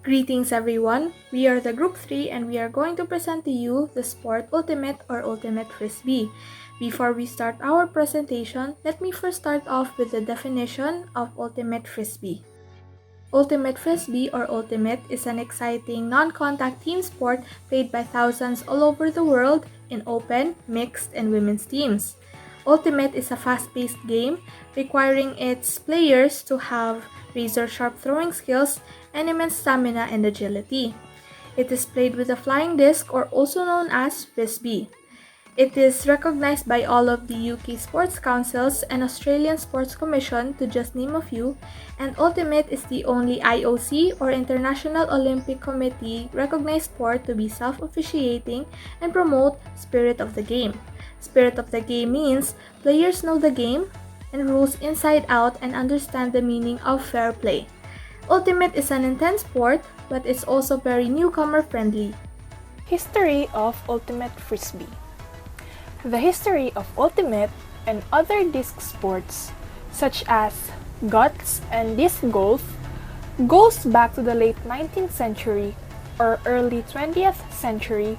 Greetings everyone, we are the Group 3 and we are going to present to you the sport Ultimate or Ultimate Frisbee. Before we start our presentation, let me first start off with the definition of Ultimate Frisbee. Ultimate Frisbee or Ultimate is an exciting non-contact team sport played by thousands all over the world in open, mixed, and women's teams. Ultimate is a fast-paced game requiring its players to have razor-sharp throwing skills and immense stamina and agility. It is played with a flying disc or also known as Frisbee. It is recognized by all of the UK sports councils and Australian Sports Commission to just name a few, and Ultimate is the only IOC or International Olympic Committee recognized sport to be self-officiating and promote spirit of the game. Spirit of the game means players know the game and rules inside out and understand the meaning of fair play. Ultimate is an intense sport, but it's also very newcomer friendly. History of Ultimate Frisbee. The history of Ultimate and other disc sports, such as guts and disc golf, goes back to the late 19th century or early 20th century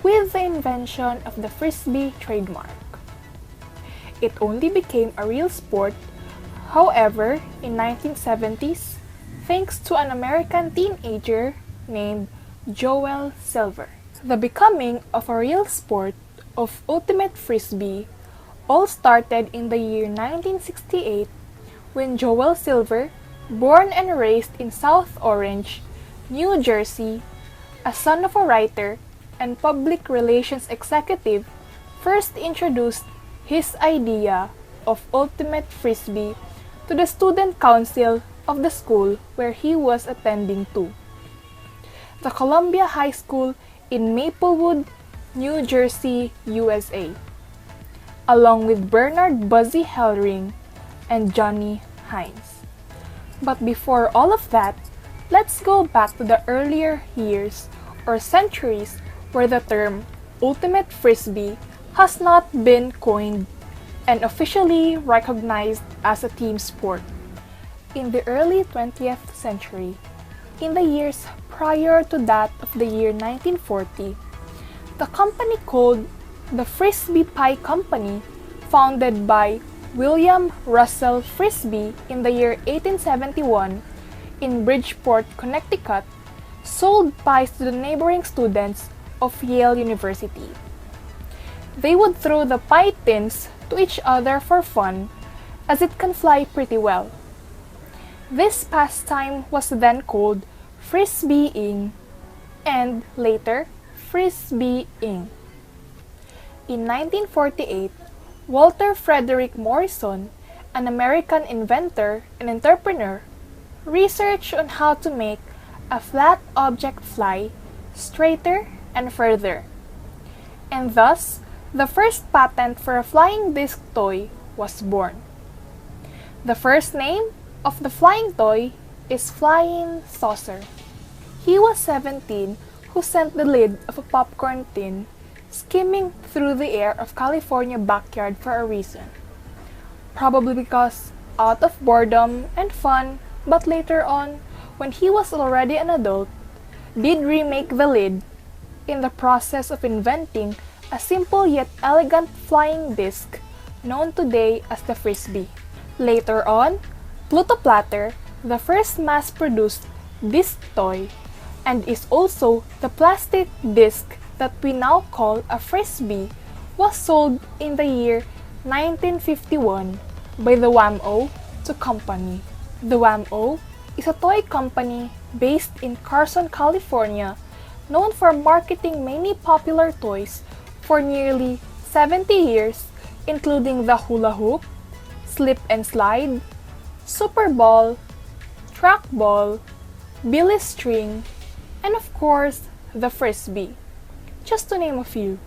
with the invention of the Frisbee trademark. It only became a real sport, however, in 1970s, thanks to an American teenager named Joel Silver. The becoming of a real sport of Ultimate Frisbee all started in the year 1968 when Joel Silver, born and raised in South Orange, New Jersey, a son of a writer and public relations executive, first introduced his idea of Ultimate Frisbee to the student council of the school where he was attending to, the Columbia High School in Maplewood, New Jersey, USA, along with Bernard Buzzy Hellring and Johnny Hines. But before all of that, let's go back to the earlier years or centuries where the term Ultimate Frisbee has not been coined and officially recognized as a team sport. In the early 20th century, in the years prior to that of the year 1940, the company called the Frisbee Pie Company, founded by William Russell Frisbee in the year 1871 in Bridgeport, Connecticut, sold pies to the neighboring students of Yale University. They would throw the pie tins to each other for fun, as it can fly pretty well. This pastime was then called Frisbeeing and later Frisbeeing. In 1948, Walter Frederick Morrison, an American inventor and entrepreneur, researched on how to make a flat object fly straighter and further, and thus the first patent for a flying disc toy was born. The first name of the flying toy is Flying Saucer. He was 17 who sent the lid of a popcorn tin skimming through the air of California backyard for a reason. Probably because out of boredom and fun, but later on, when he was already an adult, did remake the lid in the process of inventing a simple yet elegant flying disc known today as the Frisbee. Later on, Pluto Platter, the first mass-produced disc toy, and is also the plastic disc that we now call a Frisbee, was sold in the year 1951 by the Wham-O to company. The Wham-O is a toy company based in Carson, California, known for marketing many popular toys for nearly 70 years, including the hula hoop, slip and slide, super ball, track ball, billy string, and of course, the Frisbee, just to name a few.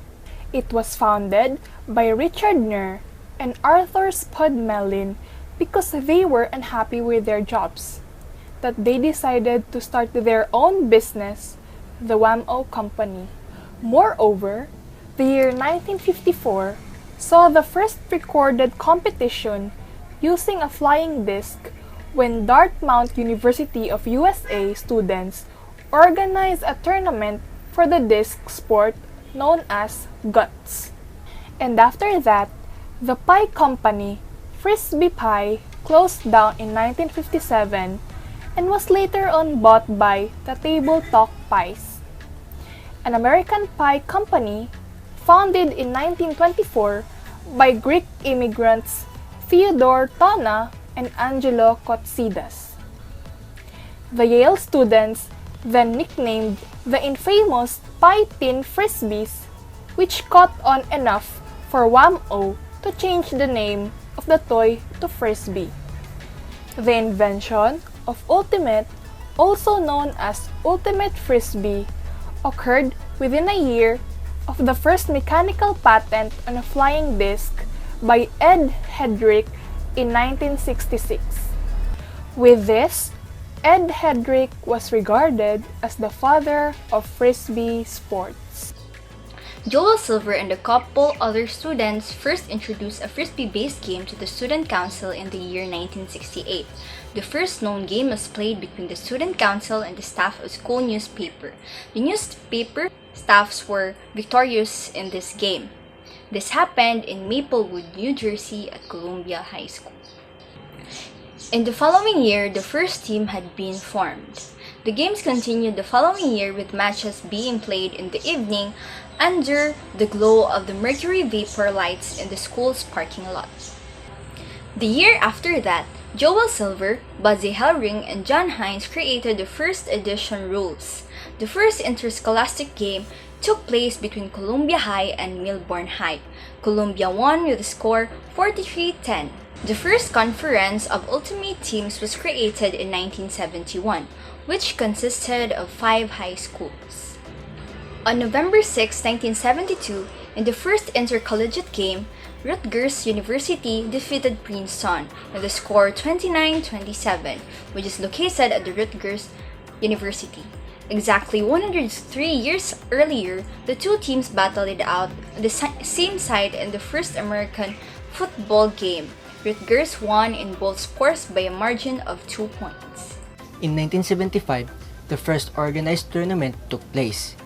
It was founded by Richard Nur and Arthur Spud Mellin because they were unhappy with their jobs, that they decided to start their own business, the Wham-O Company. Moreover, the year 1954 saw the first recorded competition using a flying disc when Dartmouth University of USA students organize a tournament for the disc sport known as guts. And after that, the pie company, Frisbee Pie, closed down in 1957 and was later on bought by the Table Talk Pies, an American pie company founded in 1924 by Greek immigrants Theodore Tona and Angelo Kotsidas. The Yale students then nicknamed the infamous pie tin Frisbees, which caught on enough for WAMO to change the name of the toy to Frisbee. The invention of Ultimate, also known as Ultimate Frisbee, occurred within a year of the first mechanical patent on a flying disc by Ed Hedrick in 1966. With this, Ed Hedrick was regarded as the father of Frisbee sports. Joel Silver and a couple other students first introduced a Frisbee-based game to the Student Council in the year 1968. The first known game was played between the Student Council and the staff of a school newspaper. The newspaper staffs were victorious in this game. This happened in Maplewood, New Jersey at Columbia High School. In the following year, the first team had been formed. The games continued the following year with matches being played in the evening under the glow of the mercury vapor lights in the school's parking lot. The year after that, Joel Silver, Buzzy Hellring, and John Hines created the first edition rules. The first interscholastic game took place between Columbia High and Milborne High. Columbia won with a score 43-10. The first conference of ultimate teams was created in 1971, which consisted of 5 high schools. On November 6, 1972, in the first intercollegiate game, Rutgers University defeated Princeton with a score 29-27, which is located at the Rutgers University. Exactly 103 years earlier, the two teams battled it out at the same site in the first American football game. Rutgers won in both scores by a margin of 2 points. In 1975, the first organized tournament took place.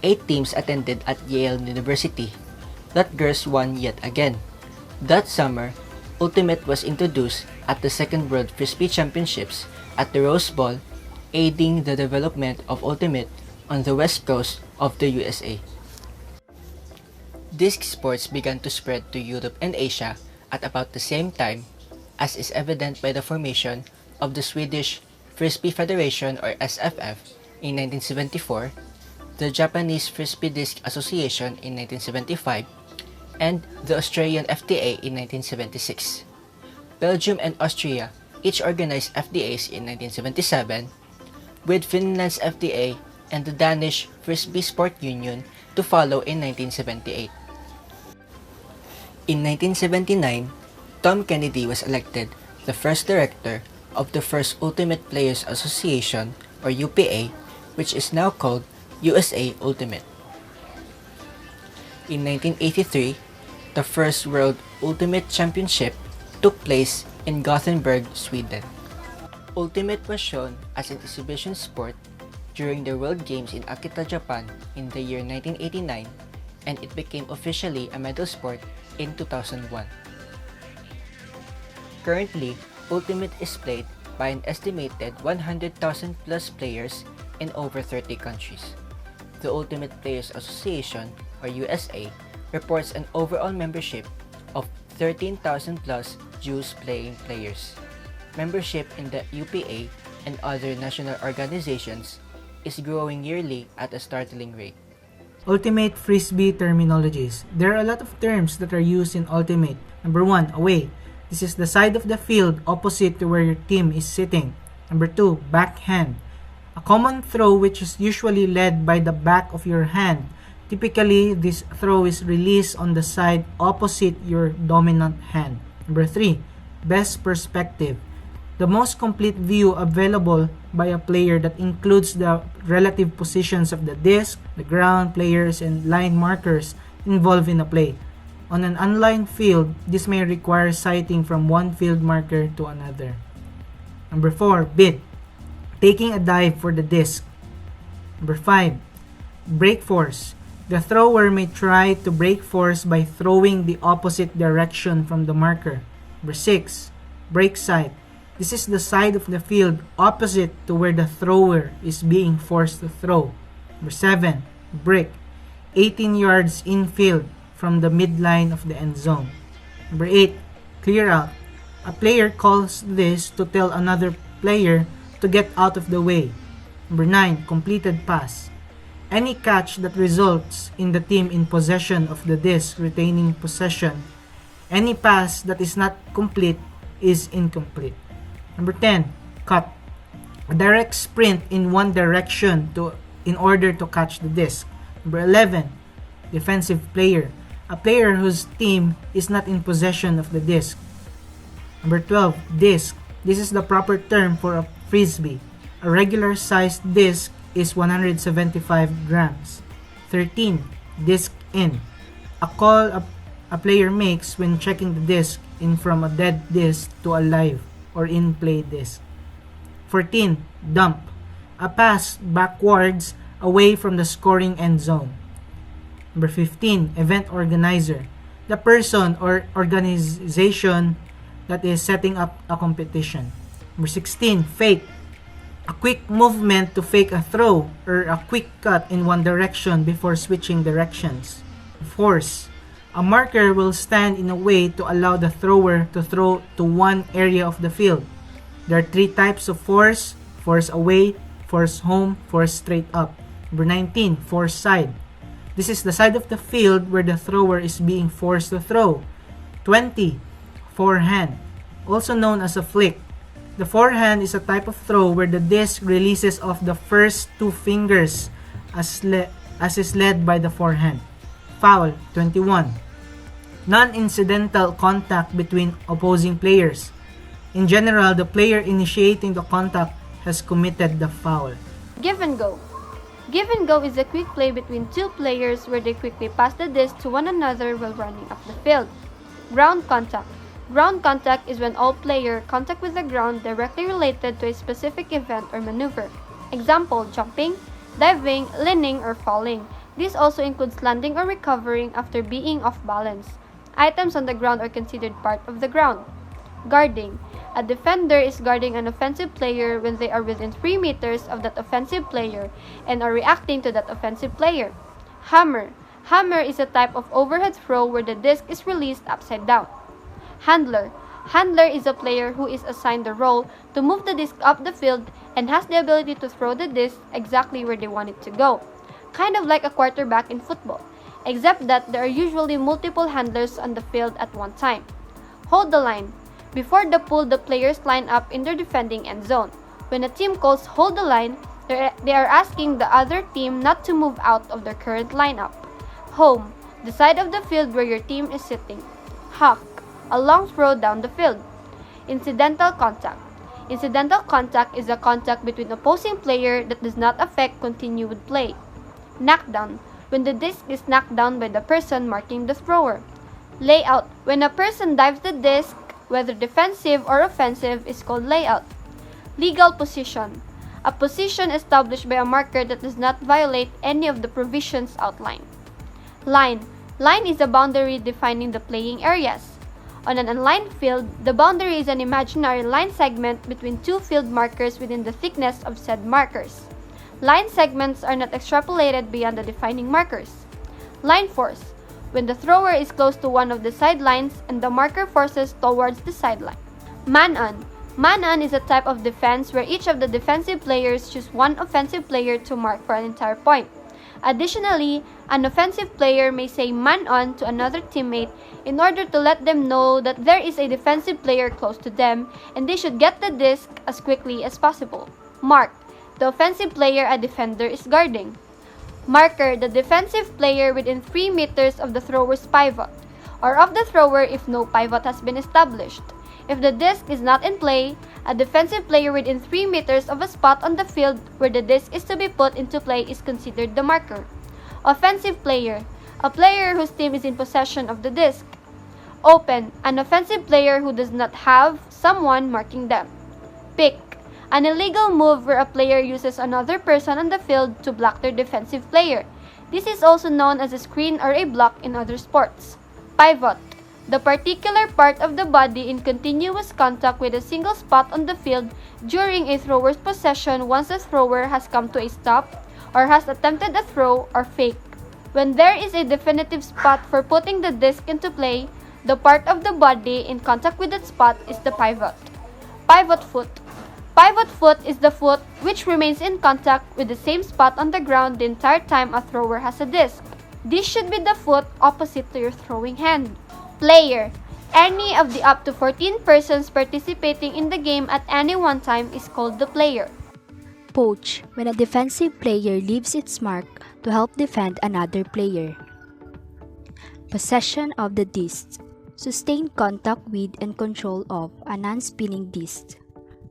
8 teams attended at Yale University. Rutgers won yet again. That summer, Ultimate was introduced at the Second World Frisbee Championships at the Rose Bowl, aiding the development of Ultimate on the west coast of the USA. Disc sports began to spread to Europe and Asia at about the same time, as is evident by the formation of the Swedish Frisbee Federation or SFF in 1974, the Japanese Frisbee Disc Association in 1975, and the Australian FTA in 1976. Belgium and Austria each organized FDAs in 1977, with Finland's FDA and the Danish Frisbee Sport Union to follow in 1978. In 1979, Tom Kennedy was elected the first director of the first Ultimate Players Association or UPA, which is now called USA Ultimate. In 1983, the first World Ultimate Championship took place in Gothenburg, Sweden. Ultimate was shown as an exhibition sport during the World Games in Akita, Japan in the year 1989, and it became officially a medal sport in 2001. Currently, Ultimate is played by an estimated 100,000 plus players in over 30 countries. The Ultimate Players Association, or USA, reports an overall membership of 13,000 plus dues-playing players. Membership in the UPA and other national organizations is growing yearly at a startling rate. Ultimate Frisbee terminologies. There are a lot of terms that are used in Ultimate. Number 1, away. This is the side of the field opposite to where your team is sitting. Number 2, backhand. A common throw which is usually led by the back of your hand. Typically, this throw is released on the side opposite your dominant hand. Number 3, best perspective. The most complete view available by a player that includes the relative positions of the disc, the ground, players, and line markers involved in a play. On an unlined field, this may require sighting from one field marker to another. Number 4, bid. Taking a dive for the disc. Number 5. Break force. The thrower may try to break force by throwing the opposite direction from the marker. Number 6. Break side. This is the side of the field opposite to where the thrower is being forced to throw. Number 7. Break. 18 yards infield from the midline of the end zone. Number 8. Clear out. A player calls this to tell another player to get out of the way. Number 9. Completed pass. Any catch that results in the team in possession of the disc retaining possession. Any pass that is not complete is incomplete. Number 10. Cut. A direct sprint in one direction in order to catch the disc. Number 11. Defensive player. A player whose team is not in possession of the disc. Number 12. Disc. This is the proper term for a frisbee. A regular sized disc is 175 grams. 13. Disc in. A call a player makes when checking the disc in from a dead disc to a live or in play disc. 14. Dump. A pass backwards away from the scoring end zone. Number 15. Event organizer. The person or organization that is setting up a competition. Number 16. Fake. A quick movement to fake a throw or a quick cut in one direction before switching directions. Force. A marker will stand in a way to allow the thrower to throw to one area of the field. There are 3 types of force: force away, force home, force straight up. Number 19. Force side. This is the side of the field where the thrower is being forced to throw. 20. Forehand, also known as a flick. The forehand is a type of throw where the disc releases off the first 2 fingers as is led by the forehand. Foul. 21. Non-incidental contact between opposing players. In general, the player initiating the contact has committed the foul. Give and go. Give and go is a quick play between 2 players where they quickly pass the disc to one another while running up the field. Ground contact. Ground contact is when all player contact with the ground directly related to a specific event or maneuver. Example, jumping, diving, leaning, or falling. This also includes landing or recovering after being off balance. Items on the ground are considered part of the ground. Guarding. A defender is guarding an offensive player when they are within 3 meters of that offensive player and are reacting to that offensive player. Hammer. Hammer is a type of overhead throw where the disc is released upside down. Handler. Handler is a player who is assigned the role to move the disc up the field and has the ability to throw the disc exactly where they want it to go. Kind of like a quarterback in football, except that there are usually multiple handlers on the field at one time. Hold the line. Before the pull, the players line up in their defending end zone. When a team calls hold the line, they are asking the other team not to move out of their current lineup. Home. The side of the field where your team is sitting. Huck. A long throw down the field. Incidental contact. Incidental contact is a contact between opposing player that does not affect continued play. Knockdown. When the disc is knocked down by the person marking the thrower. Layout. When a person dives the disc, whether defensive or offensive, is called layout. Legal position. A position established by a marker that does not violate any of the provisions outlined. Line. Line is a boundary defining the playing areas. On an unlined field, the boundary is an imaginary line segment between 2 field markers within the thickness of said markers. Line segments are not extrapolated beyond the defining markers. Line force. When the thrower is close to one of the sidelines and the marker forces towards the sideline. Man-on. Man-on is a type of defense where each of the defensive players choose one offensive player to mark for an entire point. Additionally, an offensive player may say man-on to another teammate in order to let them know that there is a defensive player close to them and they should get the disc as quickly as possible. Mark. The offensive player a defender is guarding. Marker. The defensive player within 3 meters of the thrower's pivot, or of the thrower if no pivot has been established. If the disc is not in play, a defensive player within 3 meters of a spot on the field where the disc is to be put into play is considered the marker. Offensive player. A player whose team is in possession of the disc. Open. An offensive player who does not have someone marking them. Pick. An illegal move where a player uses another person on the field to block their defensive player. This is also known as a screen or a block in other sports. Pivot. The particular part of the body in continuous contact with a single spot on the field during a thrower's possession once the thrower has come to a stop or has attempted a throw or fake. When there is a definitive spot for putting the disc into play, the part of the body in contact with that spot is the pivot. Pivot foot. Pivot foot is the foot which remains in contact with the same spot on the ground the entire time a thrower has a disc. This should be the foot opposite to your throwing hand. Player. Any of the up to 14 persons participating in the game at any one time is called the player. Poach, when a defensive player leaves its mark to help defend another player. Possession of the disc. Sustained contact with and control of a non-spinning disc.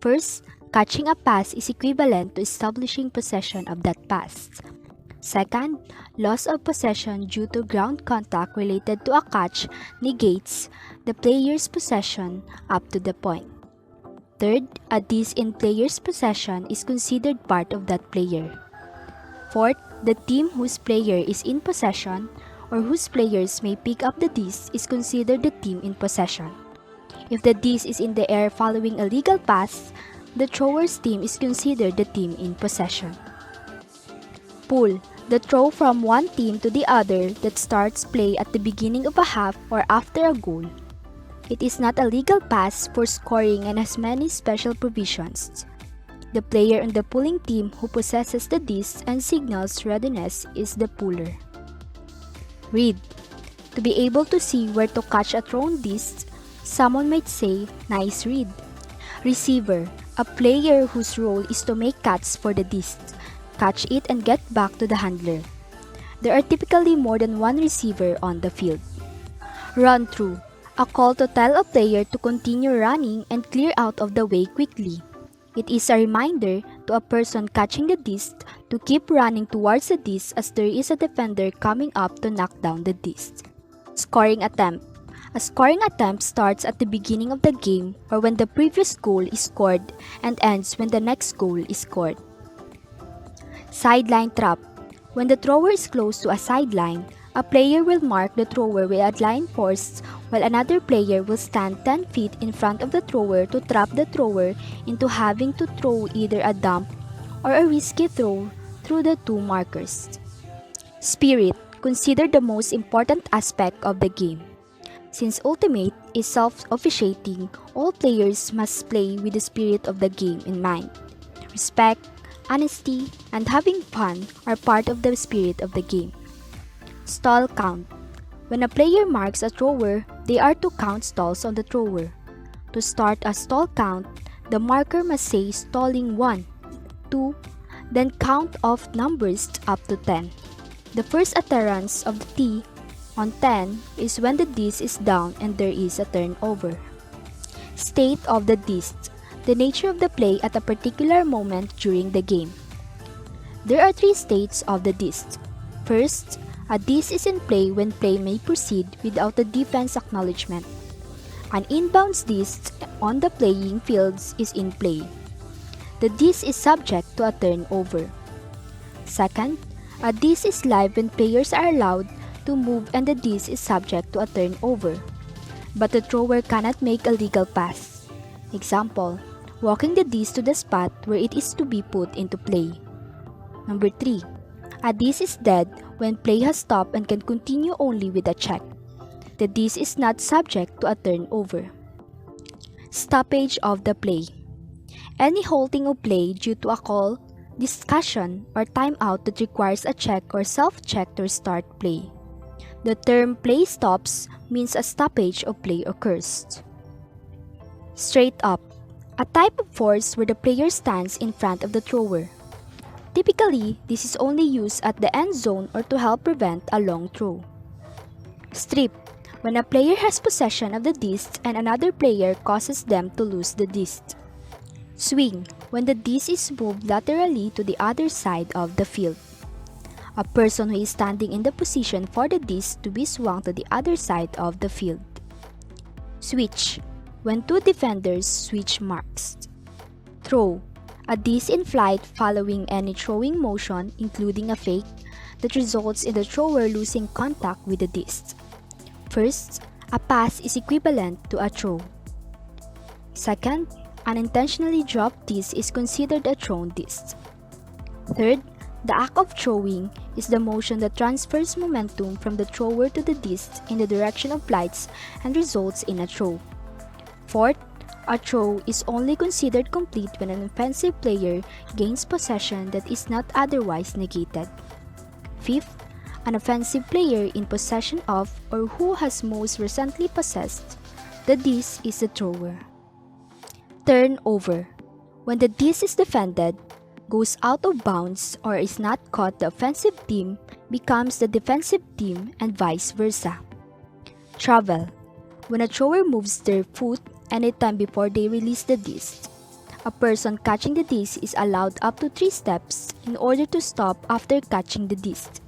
First, catching a pass is equivalent to establishing possession of that pass. Second, loss of possession due to ground contact related to a catch negates the player's possession up to the point. Third, a disc in player's possession is considered part of that player. Fourth, the team whose player is in possession or whose players may pick up the disc is considered the team in possession. If the disc is in the air following a legal pass, the thrower's team is considered the team in possession. Pull, the throw from one team to the other that starts play at the beginning of a half or after a goal. It is not a legal pass for scoring and has many special provisions. The player on the pulling team who possesses the disc and signals readiness is the puller. Read. To be able to see where to catch a thrown disc, someone might say, "Nice read." Receiver. A player whose role is to make cuts for the disc, catch it and get back to the handler. There are typically more than one receiver on the field. Run through. A call to tell a player to continue running and clear out of the way quickly. It is a reminder to a person catching the disc to keep running towards the disc as there is a defender coming up to knock down the disc. Scoring attempt. A scoring attempt starts at the beginning of the game or when the previous goal is scored and ends when the next goal is scored. Sideline trap. When the thrower is close to a sideline, a player will mark the thrower with a line post while another player will stand 10 feet in front of the thrower to trap the thrower into having to throw either a dump or a risky throw through the two markers. Spirit, considered the most important aspect of the game. Since Ultimate is self-officiating, all players must play with the spirit of the game in mind. Respect, honesty, and having fun are part of the spirit of the game. Stall count. When a player marks a thrower, they are to count stalls on the thrower. To start a stall count, the marker must say stalling 1, 2, then count off numbers up to 10. The first utterance of the T on 10 is when the disc is down and there is a turnover. State of the disc. The nature of the play at a particular moment during the game. There are 3 states of the disc. First, a disc is in play when play may proceed without a defense acknowledgment. An inbounds disc on the playing fields is in play. The disc is subject to a turnover. Second, a disc is live when players are allowed to move and the disc is subject to a turnover, but the thrower cannot make a legal pass. Example, walking the disc to the spot where it is to be put into play. Number 3. A disc is dead when play has stopped and can continue only with a check. The disc is not subject to a turnover. Stoppage of the play. Any halting of play due to a call, discussion, or timeout that requires a check or self-check to start play. The term play stops means a stoppage of play occurs. Straight up. A type of force where the player stands in front of the thrower. Typically, this is only used at the end zone or to help prevent a long throw. Strip. When a player has possession of the disc and another player causes them to lose the disc. Swing. When the disc is moved laterally to the other side of the field. A person who is standing in the position for the disc to be swung to the other side of the field. Switch. When 2 defenders switch marks. Throw. A disc in flight following any throwing motion, including a fake, that results in the thrower losing contact with the disc. First, a pass is equivalent to a throw. Second, an intentionally dropped disc is considered a thrown disc. Third, the act of throwing is the motion that transfers momentum from the thrower to the disc in the direction of flights and results in a throw. Fourth, a throw is only considered complete when an offensive player gains possession that is not otherwise negated. Fifth, an offensive player in possession of or who has most recently possessed the disc is the thrower. Turnover. When the disc is defended, goes out of bounds, or is not caught, the offensive team becomes the defensive team and vice versa. Travel. When a thrower moves their foot anytime before they release the disc, a person catching the disc is allowed up to 3 steps in order to stop after catching the disc.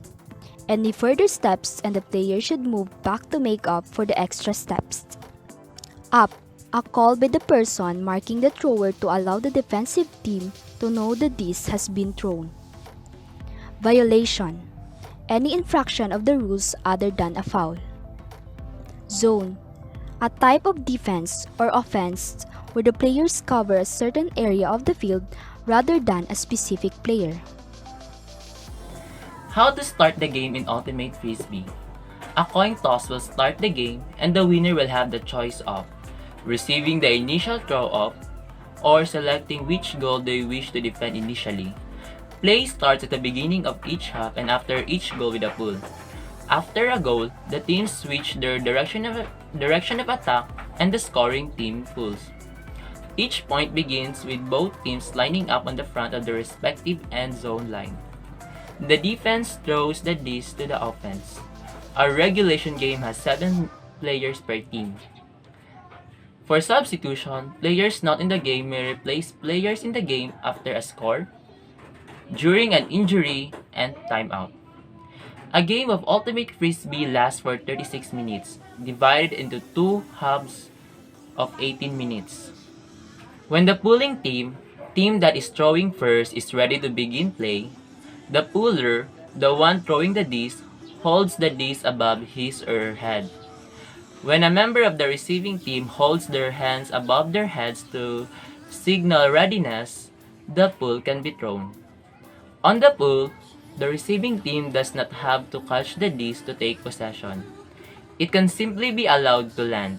Any further steps and the player should move back to make up for the extra steps. Up. A call by the person marking the thrower to allow the defensive team to know the disc has been thrown. Violation. Any infraction of the rules other than a foul. Zone. A type of defense or offense where the players cover a certain area of the field rather than a specific player. How to start the game in Ultimate Frisbee. A coin toss will start the game and the winner will have the choice of receiving the initial throw-off or selecting which goal they wish to defend initially. Play starts at the beginning of each half and after each goal with a pull. After a goal, the teams switch their direction of attack and the scoring team pulls. Each point begins with both teams lining up on the front of the respective end zone line. The defense throws the disc to the offense. Our regulation game has 7 players per team. For substitution, players not in the game may replace players in the game after a score, during an injury, and timeout. A game of Ultimate Frisbee lasts for 36 minutes, divided into 2 halves of 18 minutes. When the pulling team that is throwing first, is ready to begin play, the puller, the one throwing the disc, holds the disc above his or her head. When a member of the receiving team holds their hands above their heads to signal readiness, the pull can be thrown. On the pull, the receiving team does not have to catch the disc to take possession. It can simply be allowed to land.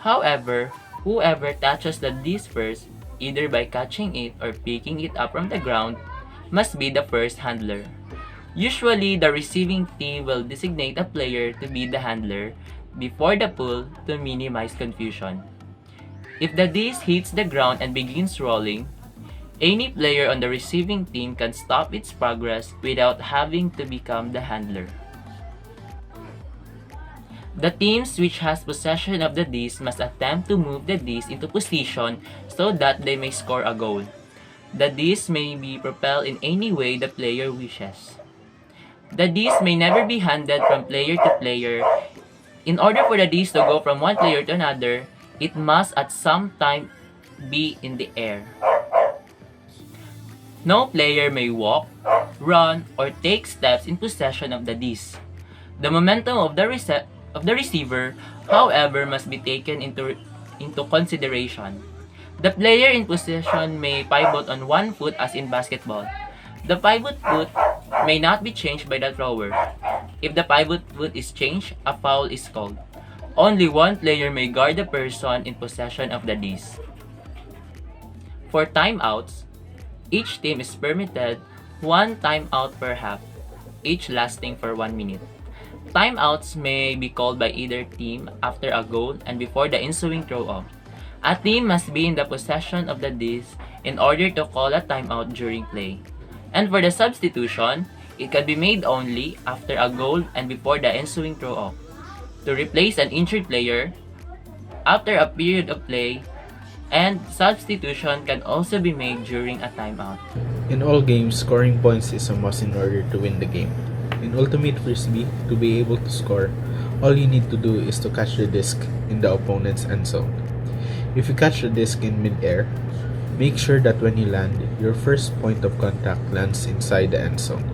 However, whoever touches the disc first, either by catching it or picking it up from the ground, must be the first handler. Usually, the receiving team will designate a player to be the handler before the pull to minimize confusion. If the disc hits the ground and begins rolling, any player on the receiving team can stop its progress without having to become the handler. The teams which has possession of the disc must attempt to move the disc into position so that they may score a goal. The disc may be propelled in any way the player wishes. The disc may never be handed from player to player. In order for the disc to go from one player to another, it must at some time be in the air. No player may walk, run, or take steps in possession of the disc. The momentum of the receiver, however, must be taken into consideration. The player in possession may pivot on one foot as in basketball. The pivot foot may not be changed by the thrower. If the pivot foot is changed, a foul is called. Only one player may guard the person in possession of the disc. For timeouts, each team is permitted 1 timeout per half, each lasting for 1 minute. Timeouts may be called by either team after a goal and before the ensuing throw-off. A team must be in the possession of the disc in order to call a timeout during play. And for the substitution, it can be made only after a goal and before the ensuing throw-off. To replace an injured player, after a period of play, and substitution can also be made during a timeout. In all games, scoring points is a must in order to win the game. In Ultimate Frisbee, to be able to score, all you need to do is to catch the disc in the opponent's end zone. If you catch the disc in mid-air, make sure that when you land, your first point of contact lands inside the end zone.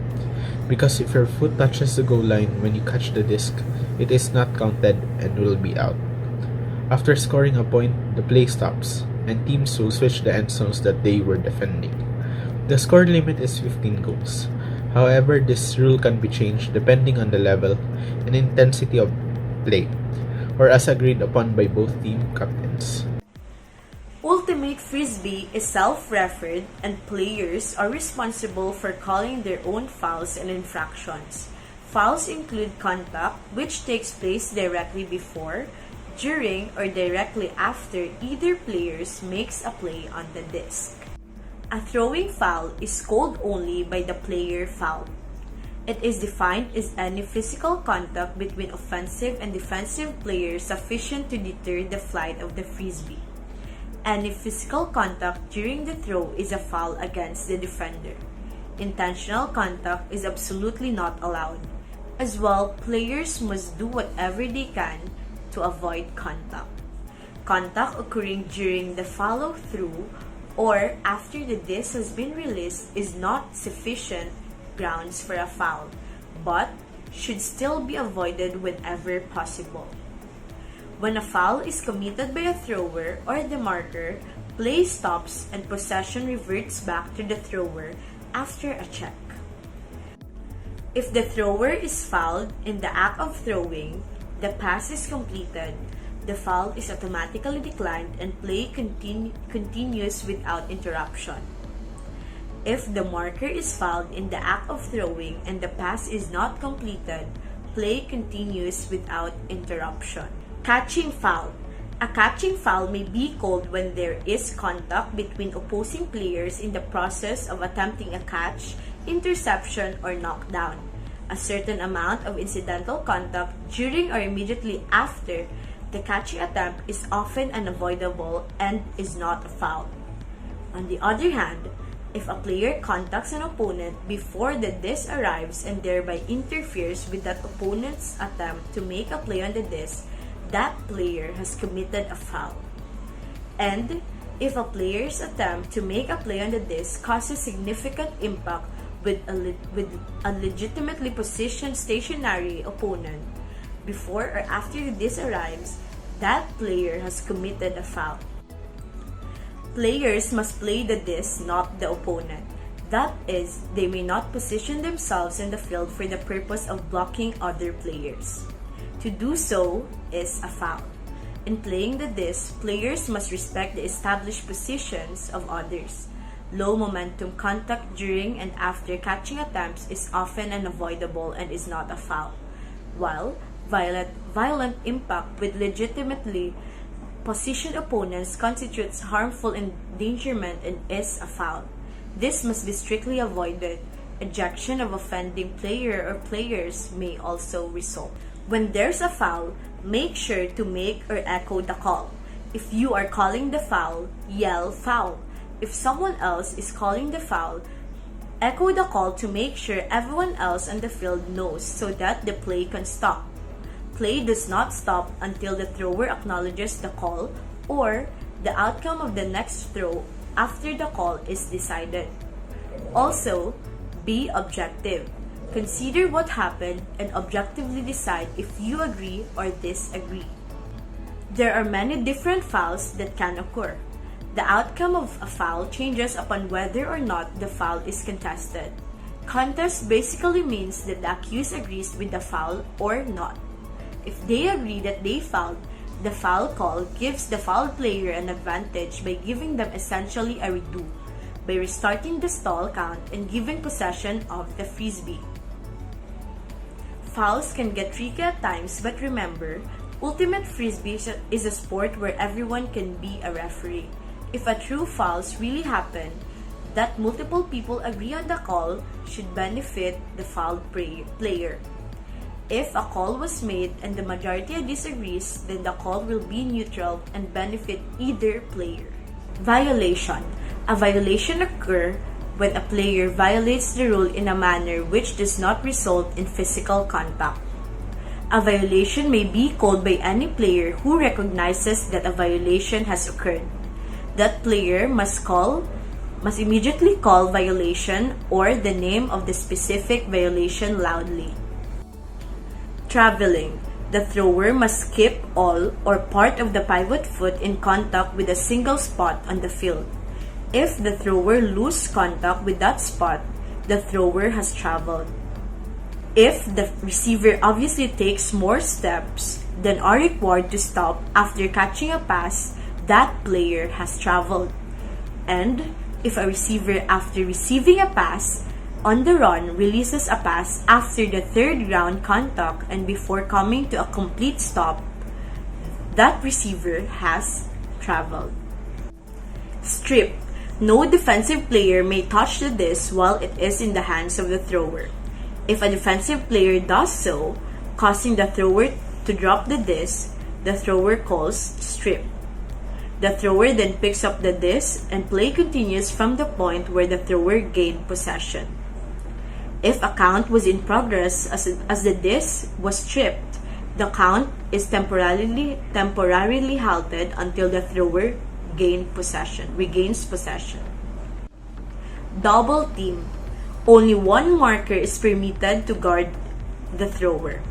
Because if your foot touches the goal line when you catch the disc, it is not counted and will be out. After scoring a point, the play stops, and teams will switch the end zones that they were defending. The score limit is 15 goals. However, this rule can be changed depending on the level and intensity of play, or as agreed upon by both team captains. Ultimate Frisbee is self-refereed and players are responsible for calling their own fouls and infractions. Fouls include contact, which takes place directly before, during, or directly after either players makes a play on the disc. A throwing foul is called only by the player fouled. It is defined as any physical contact between offensive and defensive players sufficient to deter the flight of the Frisbee. Any physical contact during the throw is a foul against the defender. Intentional contact is absolutely not allowed. As well, players must do whatever they can to avoid contact. Contact occurring during the follow-through or after the disc has been released is not sufficient grounds for a foul, but should still be avoided whenever possible. When a foul is committed by a thrower or the marker, play stops and possession reverts back to the thrower after a check. If the thrower is fouled in the act of throwing, the pass is completed, the foul is automatically declined and play continues without interruption. If the marker is fouled in the act of throwing and the pass is not completed, play continues without interruption. Catching foul. A catching foul may be called when there is contact between opposing players in the process of attempting a catch, interception, or knockdown. A certain amount of incidental contact during or immediately after the catching attempt is often unavoidable and is not a foul. On the other hand, if a player contacts an opponent before the disc arrives and thereby interferes with that opponent's attempt to make a play on the disc, that player has committed a foul. And if a player's attempt to make a play on the disc causes significant impact with a legitimately positioned stationary opponent before or after the disc arrives, that player has committed a foul. Players must play the disc, not the opponent. That is, they may not position themselves in the field for the purpose of blocking other players. To do so is a foul. In playing the disc, players must respect the established positions of others. Low momentum contact during and after catching attempts is often unavoidable and is not a foul, while violent impact with legitimately positioned opponents constitutes harmful endangerment and is a foul. This must be strictly avoided. Ejection of offending player or players may also result. When there's a foul, make sure to make or echo the call. If you are calling the foul, yell foul. If someone else is calling the foul, echo the call to make sure everyone else on the field knows so that the play can stop. Play does not stop until the thrower acknowledges the call or the outcome of the next throw after the call is decided. Also, be objective. Consider what happened and objectively decide if you agree or disagree. There are many different fouls that can occur. The outcome of a foul changes upon whether or not the foul is contested. Contest basically means that the accused agrees with the foul or not. If they agree that they fouled, the foul call gives the fouled player an advantage by giving them essentially a redo, by restarting the stall count and giving possession of the Frisbee. Fouls can get tricky at times, but remember, Ultimate Frisbee is a sport where everyone can be a referee. If a true fouls really happen, that multiple people agree on the call should benefit the fouled player. If a call was made and the majority disagrees, then the call will be neutral and benefit either player. Violation. A violation occurs when a player violates the rule in a manner which does not result in physical contact. A violation may be called by any player who recognizes that a violation has occurred. That player must call must immediately call violation or the name of the specific violation loudly. Traveling. The thrower must skip all or part of the pivot foot in contact with a single spot on the field. If the thrower loses contact with that spot, the thrower has traveled. If the receiver obviously takes more steps than are required to stop after catching a pass, that player has traveled. And if a receiver after receiving a pass on the run releases a pass after the third ground contact and before coming to a complete stop, that receiver has traveled. Strip. No defensive player may touch the disc while it is in the hands of the thrower. If a defensive player does so, causing the thrower to drop the disc, the thrower calls strip. The thrower then picks up the disc and play continues from the point where the thrower gained possession. If a count was in progress as the disc was stripped, the count is temporarily halted until the thrower regains possession. Double team. Only one marker is permitted to guard the thrower.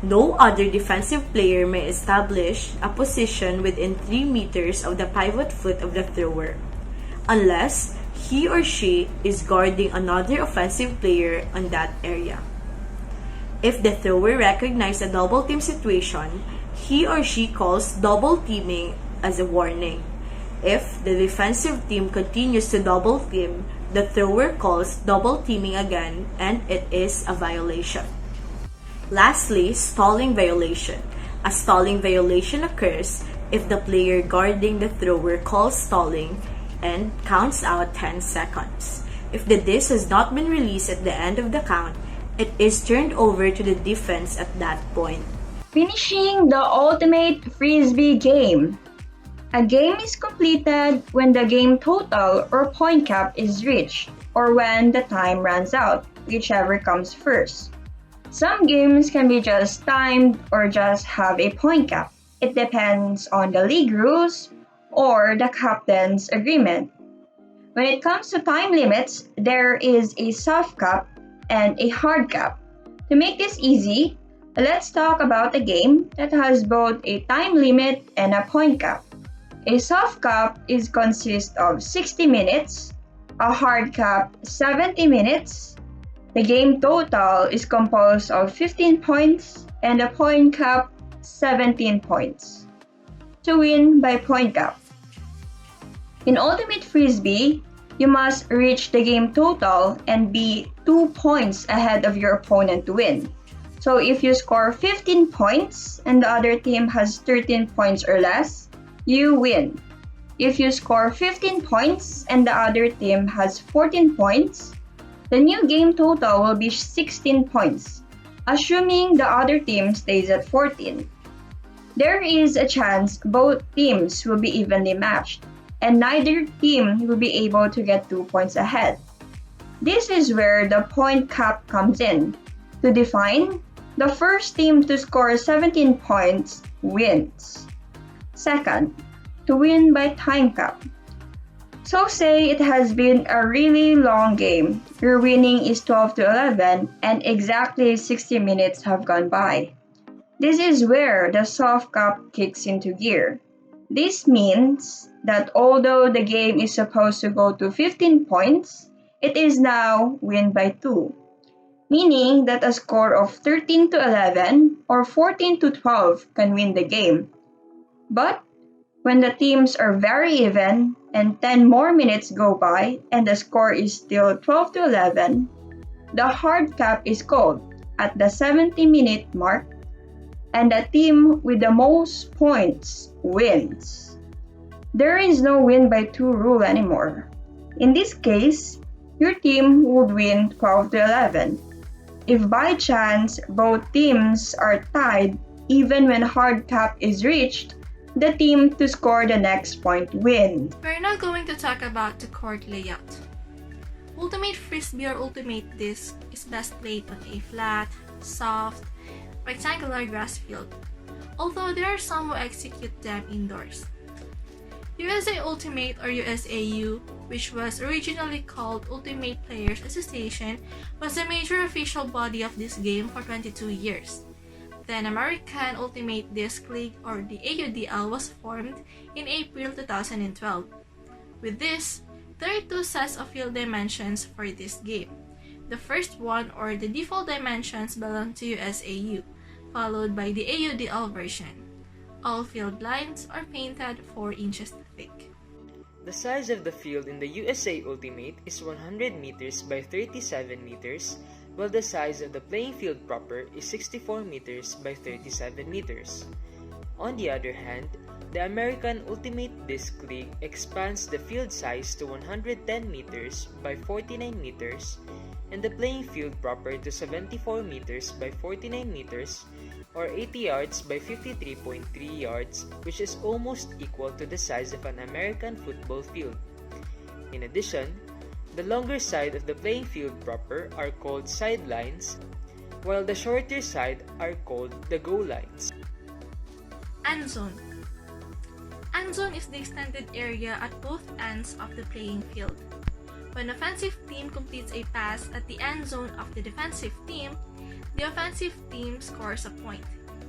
No other defensive player may establish a position within 3 meters of the pivot foot of the thrower, unless he or she is guarding another offensive player on that area. If the thrower recognizes a double team situation, he or she calls double teaming as a warning. If the defensive team continues to double team, the thrower calls double teaming again and it is a violation. Lastly, stalling violation. A stalling violation occurs if the player guarding the thrower calls stalling and counts out 10 seconds. If the disc has not been released at the end of the count, it is turned over to the defense at that point. Finishing the ultimate Frisbee game. A game is completed when the game total or point cap is reached, or when the time runs out, whichever comes first. Some games can be just timed or just have a point cap. It depends on the league rules or the captain's agreement. When it comes to time limits, there is a soft cap and a hard cap. To make this easy, let's talk about a game that has both a time limit and a point cap. A soft cap consists of 60 minutes, a hard cap 70 minutes. The game total is composed of 15 points and a point cap 17 points. To win by point cap. In Ultimate Frisbee, you must reach the game total and be 2 points ahead of your opponent to win. So if you score 15 points and the other team has 13 points or less, you win. If you score 15 points and the other team has 14 points, the new game total will be 16 points, assuming the other team stays at 14. There is a chance both teams will be evenly matched, and neither team will be able to get 2 points ahead. This is where the point cap comes in. To define, the first team to score 17 points wins. Second, to win by time cap. So say it has been a really long game. Your winning is 12 to 11 and exactly 60 minutes have gone by. This is where the soft cap kicks into gear. This means that although the game is supposed to go to 15 points, it is now win by 2. Meaning that a score of 13 to 11 or 14 to 12 can win the game. But when the teams are very even and 10 more minutes go by and the score is still 12 to 11, the hard cap is called at the 70-minute mark and the team with the most points wins. There is no win by 2 rule anymore. In this case, your team would win 12 to 11. If by chance both teams are tied even when hard cap is reached, the team to score the next point wins. We're now going to talk about the court layout. Ultimate Frisbee or Ultimate Disc is best played on a flat, soft, rectangular grass field, although there are some who execute them indoors. USA Ultimate or USAU which was originally called Ultimate Players Association, was the major official body of this game for 22 years. Then American Ultimate Disc League, or the AUDL, was formed in April 2012. With this, there are two sets of field dimensions for this game. The first one, or the default dimensions, belong to USAU, followed by the AUDL version. All field lines are painted 4 inches thick. The size of the field in the USA Ultimate is 100 meters by 37 meters, while the size of the playing field proper is 64 meters by 37 meters. On the other hand, the American Ultimate Disc League expands the field size to 110 meters by 49 meters and the playing field proper to 74 meters by 49 meters, or 80 yards by 53.3 yards, which is almost equal to the size of an American football field. In addition, the longer side of the playing field proper are called sidelines, while the shorter side are called the goal lines. End zone. End zone is the extended area at both ends of the playing field. When the offensive team completes a pass at the end zone of the defensive team, the offensive team scores a point.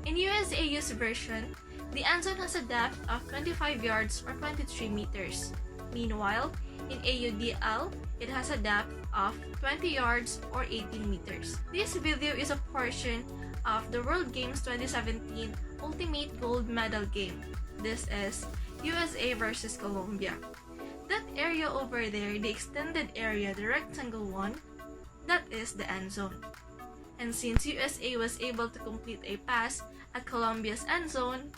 In USAU's version, the end zone has a depth of 25 yards or 23 meters. Meanwhile, in AUDL, it has a depth of 20 yards or 18 meters. This video is a portion of the World Games 2017 Ultimate Gold Medal game. This is USA versus Colombia. That area over there, the extended area, the rectangle one, that is the end zone. And since USA was able to complete a pass at Colombia's end zone,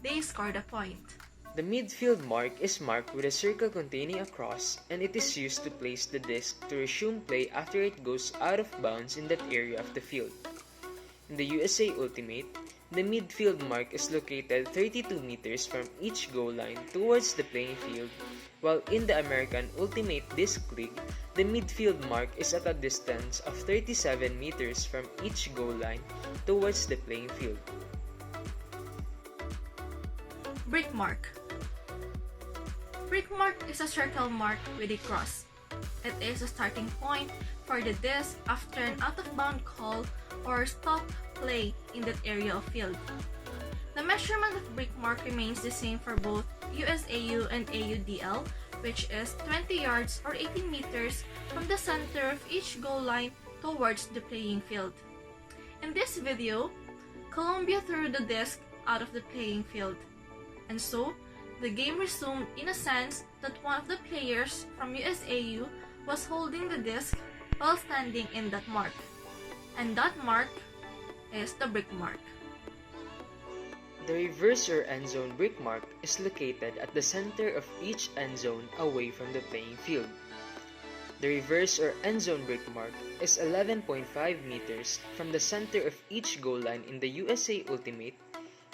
they scored a point. The midfield mark is marked with a circle containing a cross, and it is used to place the disc to resume play after it goes out of bounds in that area of the field. In the USA Ultimate, the midfield mark is located 32 meters from each goal line towards the playing field, while in the American Ultimate Disc League, the midfield mark is at a distance of 37 meters from each goal line towards the playing field. Brick mark. Brick mark is a circle mark with a cross. It is a starting point for the disc after an out-of-bound call or stop play in that area of field. The measurement of brick mark remains the same for both USAU and AUDL, which is 20 yards or 18 meters from the center of each goal line towards the playing field. In this video, Colombia threw the disc out of the playing field, and so the game resumed in a sense that one of the players from USAU was holding the disc while standing in that mark, and that mark is the brick mark. The reverse or end zone brick mark is located at the center of each end zone away from the playing field. The reverse or end zone brick mark is 11.5 meters from the center of each goal line in the USA Ultimate,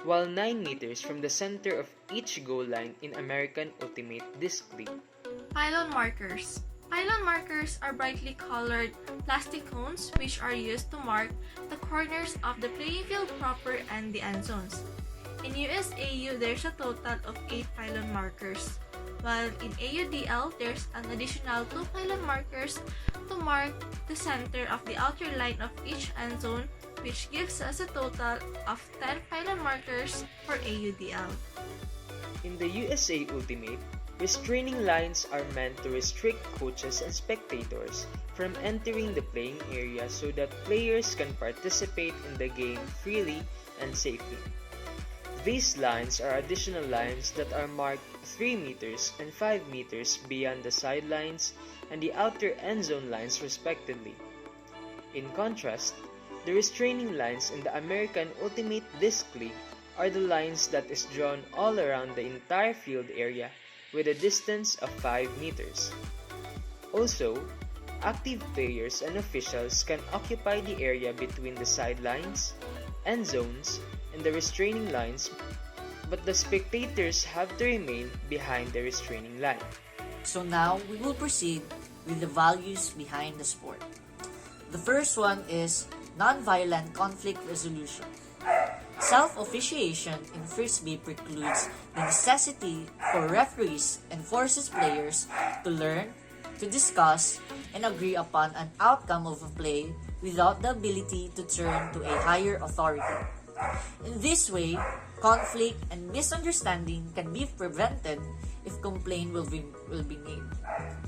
while 9 meters from the center of each goal line in American Ultimate Disc League. Pylon markers. Pylon markers are brightly colored plastic cones which are used to mark the corners of the playing field proper and the end zones. In USAU, there's a total of 8 pylon markers, while in AUDL, there's an additional 2 pylon markers to mark the center of the outer line of each end zone, which gives us a total of 10 pylon markers for AUDL. In the USA Ultimate, restraining lines are meant to restrict coaches and spectators from entering the playing area so that players can participate in the game freely and safely. These lines are additional lines that are marked 3 meters and 5 meters beyond the sidelines and the outer end zone lines respectively. In contrast, the restraining lines in the American Ultimate Disc League are the lines that is drawn all around the entire field area with a distance of 5 meters. Also, active players and officials can occupy the area between the sidelines, end zones, and the restraining lines, but the spectators have to remain behind the restraining line. So now we will proceed with the values behind the sport. The first one is non-violent conflict resolution. Self-officiation in Frisbee precludes the necessity for referees and forces players to learn, to discuss, and agree upon an outcome of a play without the ability to turn to a higher authority. In this way, conflict and misunderstanding can be prevented if complaint will be made,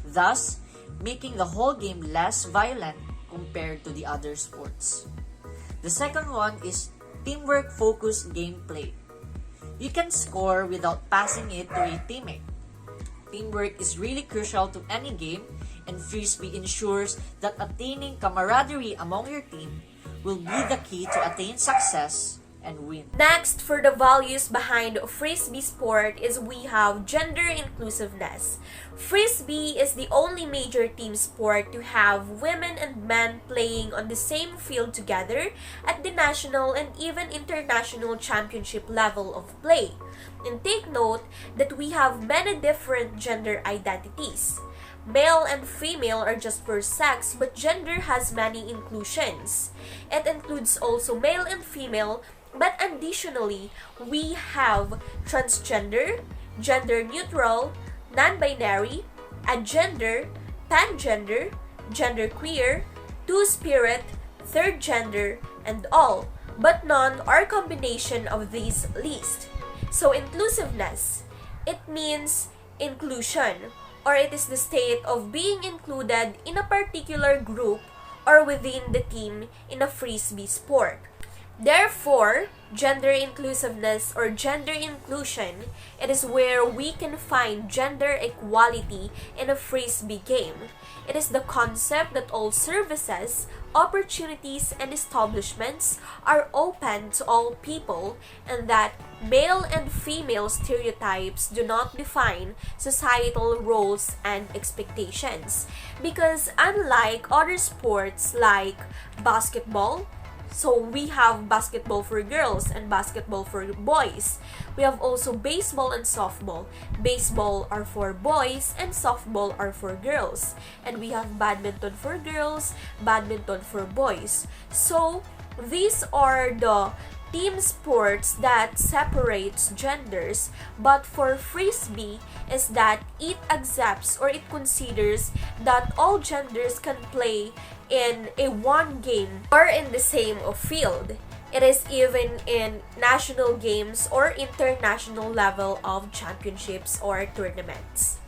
thus making the whole game less violent compared to the other sports. The second one is teamwork-focused gameplay. You can score without passing it to a teammate. Teamwork is really crucial to any game, and Frisbee ensures that attaining camaraderie among your team will be the key to attain success and win. Next, for the values behind Frisbee sport is we have gender inclusiveness. Frisbee is the only major team sport to have women and men playing on the same field together at the national and even international championship level of play. And take note that we have many different gender identities. Male and female are just per sex, but gender has many inclusions. It includes also male and female, but additionally, we have transgender, gender neutral, non-binary, agender, pangender, genderqueer, two-spirit, third gender, and all, but none are combination of these list. So inclusiveness, it means inclusion, or it is the state of being included in a particular group or within the team in a Frisbee sport. Therefore, gender inclusiveness or gender inclusion, it is where we can find gender equality in a Frisbee game. It is the concept that all services, opportunities, and establishments are open to all people, and that male and female stereotypes do not define societal roles and expectations. Because unlike other sports like basketball, so we have basketball for girls and basketball for boys. We have also baseball and softball. Baseball are for boys and softball are for girls. And we have badminton for girls, badminton for boys. So these are the team sports that separates genders, but for Frisbee is that it accepts or it considers that all genders can play in a one game or in the same field. It is even in national games or international level of championships or tournaments.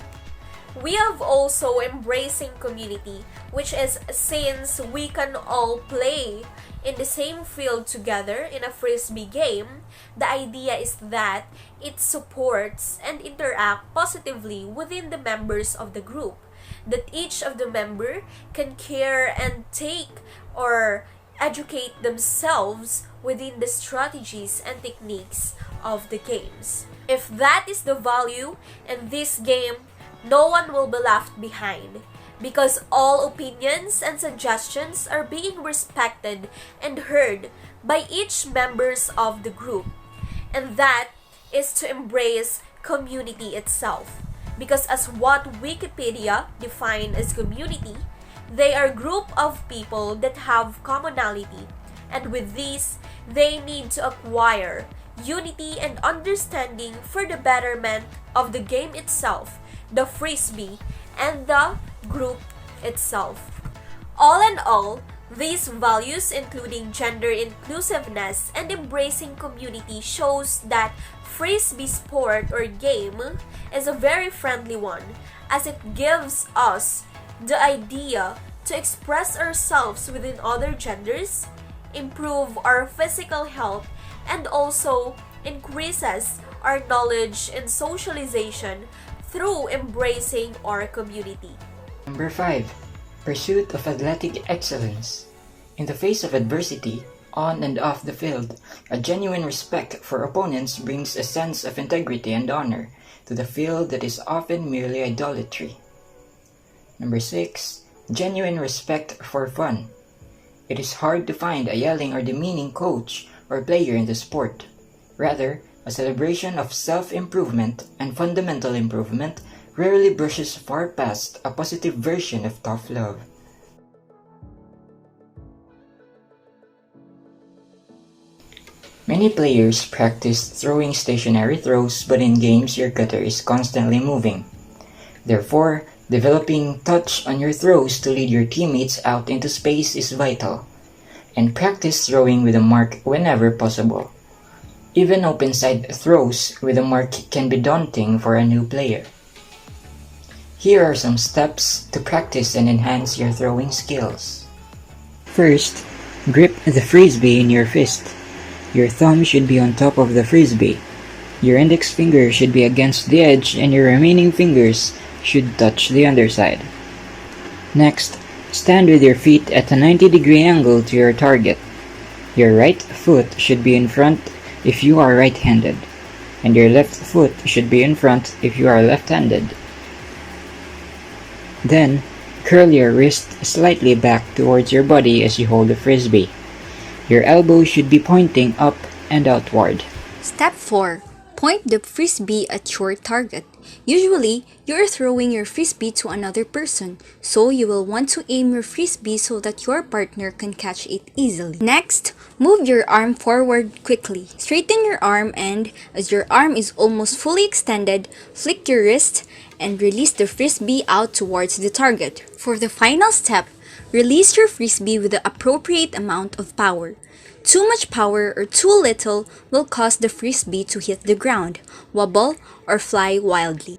We have also embracing community, which is since we can all play in the same field together in a Frisbee game, the idea is that it supports and interact positively within the members of the group, that each of the member can care and take or educate themselves within the strategies and techniques of the games. If that is the value in this game, no one will be left behind, because all opinions and suggestions are being respected and heard by each members of the group. And that is to embrace community itself. Because as what Wikipedia define as community, they are a group of people that have commonality, and with these, they need to acquire unity and understanding for the betterment of the game itself, the Frisbee, and the group itself. All in all, these values, including gender inclusiveness and embracing community, shows that Frisbee sport or game is a very friendly one, as it gives us the idea to express ourselves within other genders, improve our physical health, and also increases our knowledge and socialization through embracing our community. Number 5. Pursuit of athletic excellence. In the face of adversity, on and off the field, a genuine respect for opponents brings a sense of integrity and honor to the field that is often merely idolatry. Number 6. Genuine respect for fun. It is hard to find a yelling or demeaning coach or player in the sport. Rather, a celebration of self-improvement and fundamental improvement rarely brushes far past a positive version of tough love. Many players practice throwing stationary throws, but in games your cutter is constantly moving. Therefore, developing touch on your throws to lead your teammates out into space is vital, and practice throwing with a mark whenever possible. Even open-side throws with a mark can be daunting for a new player. Here are some steps to practice and enhance your throwing skills. First, grip the frisbee in your fist. Your thumb should be on top of the frisbee. Your index finger should be against the edge and your remaining fingers should touch the underside. Next, stand with your feet at a 90-degree angle to your target. Your right foot should be in front if you are right-handed, and your left foot should be in front if you are left-handed. Then, curl your wrist slightly back towards your body as you hold the frisbee. Your elbows should be pointing up and outward. Step 4. Point the frisbee at your target. Usually, you are throwing your frisbee to another person, so you will want to aim your frisbee so that your partner can catch it easily. Next, move your arm forward quickly. Straighten your arm and, as your arm is almost fully extended, flick your wrist and release the frisbee out towards the target. For the final step, release your frisbee with the appropriate amount of power. Too much power or too little will cause the frisbee to hit the ground, wobble, or fly wildly.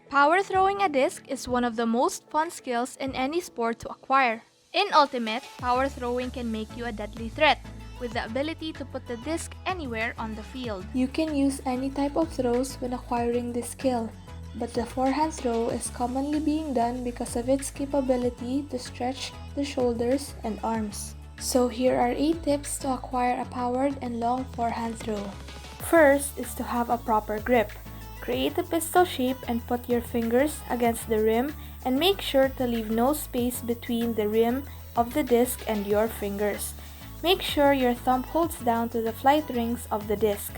Power throwing a disc is one of the most fun skills in any sport to acquire. In Ultimate, power throwing can make you a deadly threat, with the ability to put the disc anywhere on the field. You can use any type of throws when acquiring this skill, but the forehand throw is commonly being done because of its capability to stretch the shoulders and arms. So here are 8 tips to acquire a powered and long forehand throw. First is to have a proper grip. Create a pistol shape and put your fingers against the rim and make sure to leave no space between the rim of the disc and your fingers. Make sure your thumb holds down to the flight rings of the disc.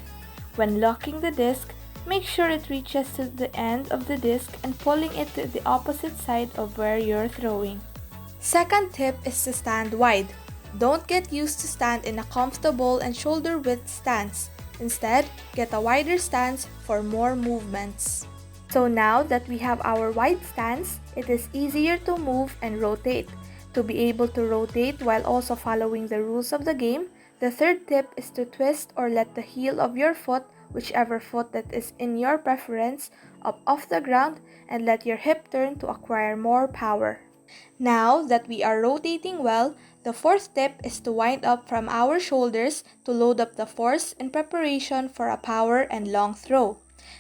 When locking the disc, make sure it reaches to the end of the disc and pulling it to the opposite side of where you're throwing. Second tip is to stand wide. Don't get used to stand in a comfortable and shoulder width stance. Instead, get a wider stance for more movements. So now that we have our wide stance, it is easier to move and rotate. To be able to rotate while also following the rules of the game, the third tip is to twist or let the heel of your foot, whichever foot that is in your preference, up off the ground and let your hip turn to acquire more power. Now that we are rotating well, the fourth tip is to wind up from our shoulders to load up the force in preparation for a power and long throw.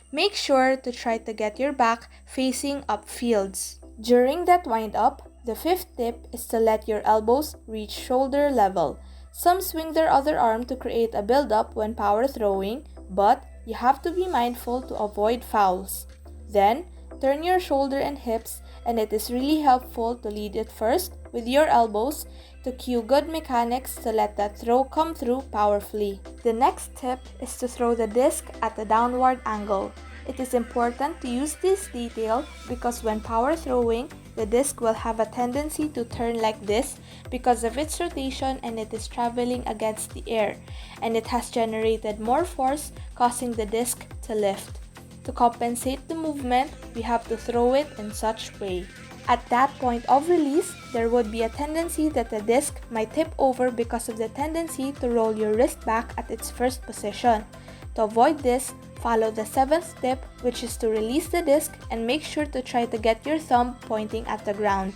Make sure to try to get your back facing upfields. During that wind up, the fifth tip is to let your elbows reach shoulder level. Some swing their other arm to create a build-up when power throwing, but you have to be mindful to avoid fouls. Then, turn your shoulder and hips, and it is really helpful to lead it first with your elbows to cue good mechanics to let that throw come through powerfully. The next tip is to throw the disc at a downward angle. It is important to use this detail because when power throwing, the disc will have a tendency to turn like this because of its rotation and it is traveling against the air, and it has generated more force causing the disc to lift. To compensate the movement, we have to throw it in such way. At that point of release, there would be a tendency that the disc might tip over because of the tendency to roll your wrist back at its first position. To avoid this, follow the seventh tip, which is to release the disc and make sure to try to get your thumb pointing at the ground.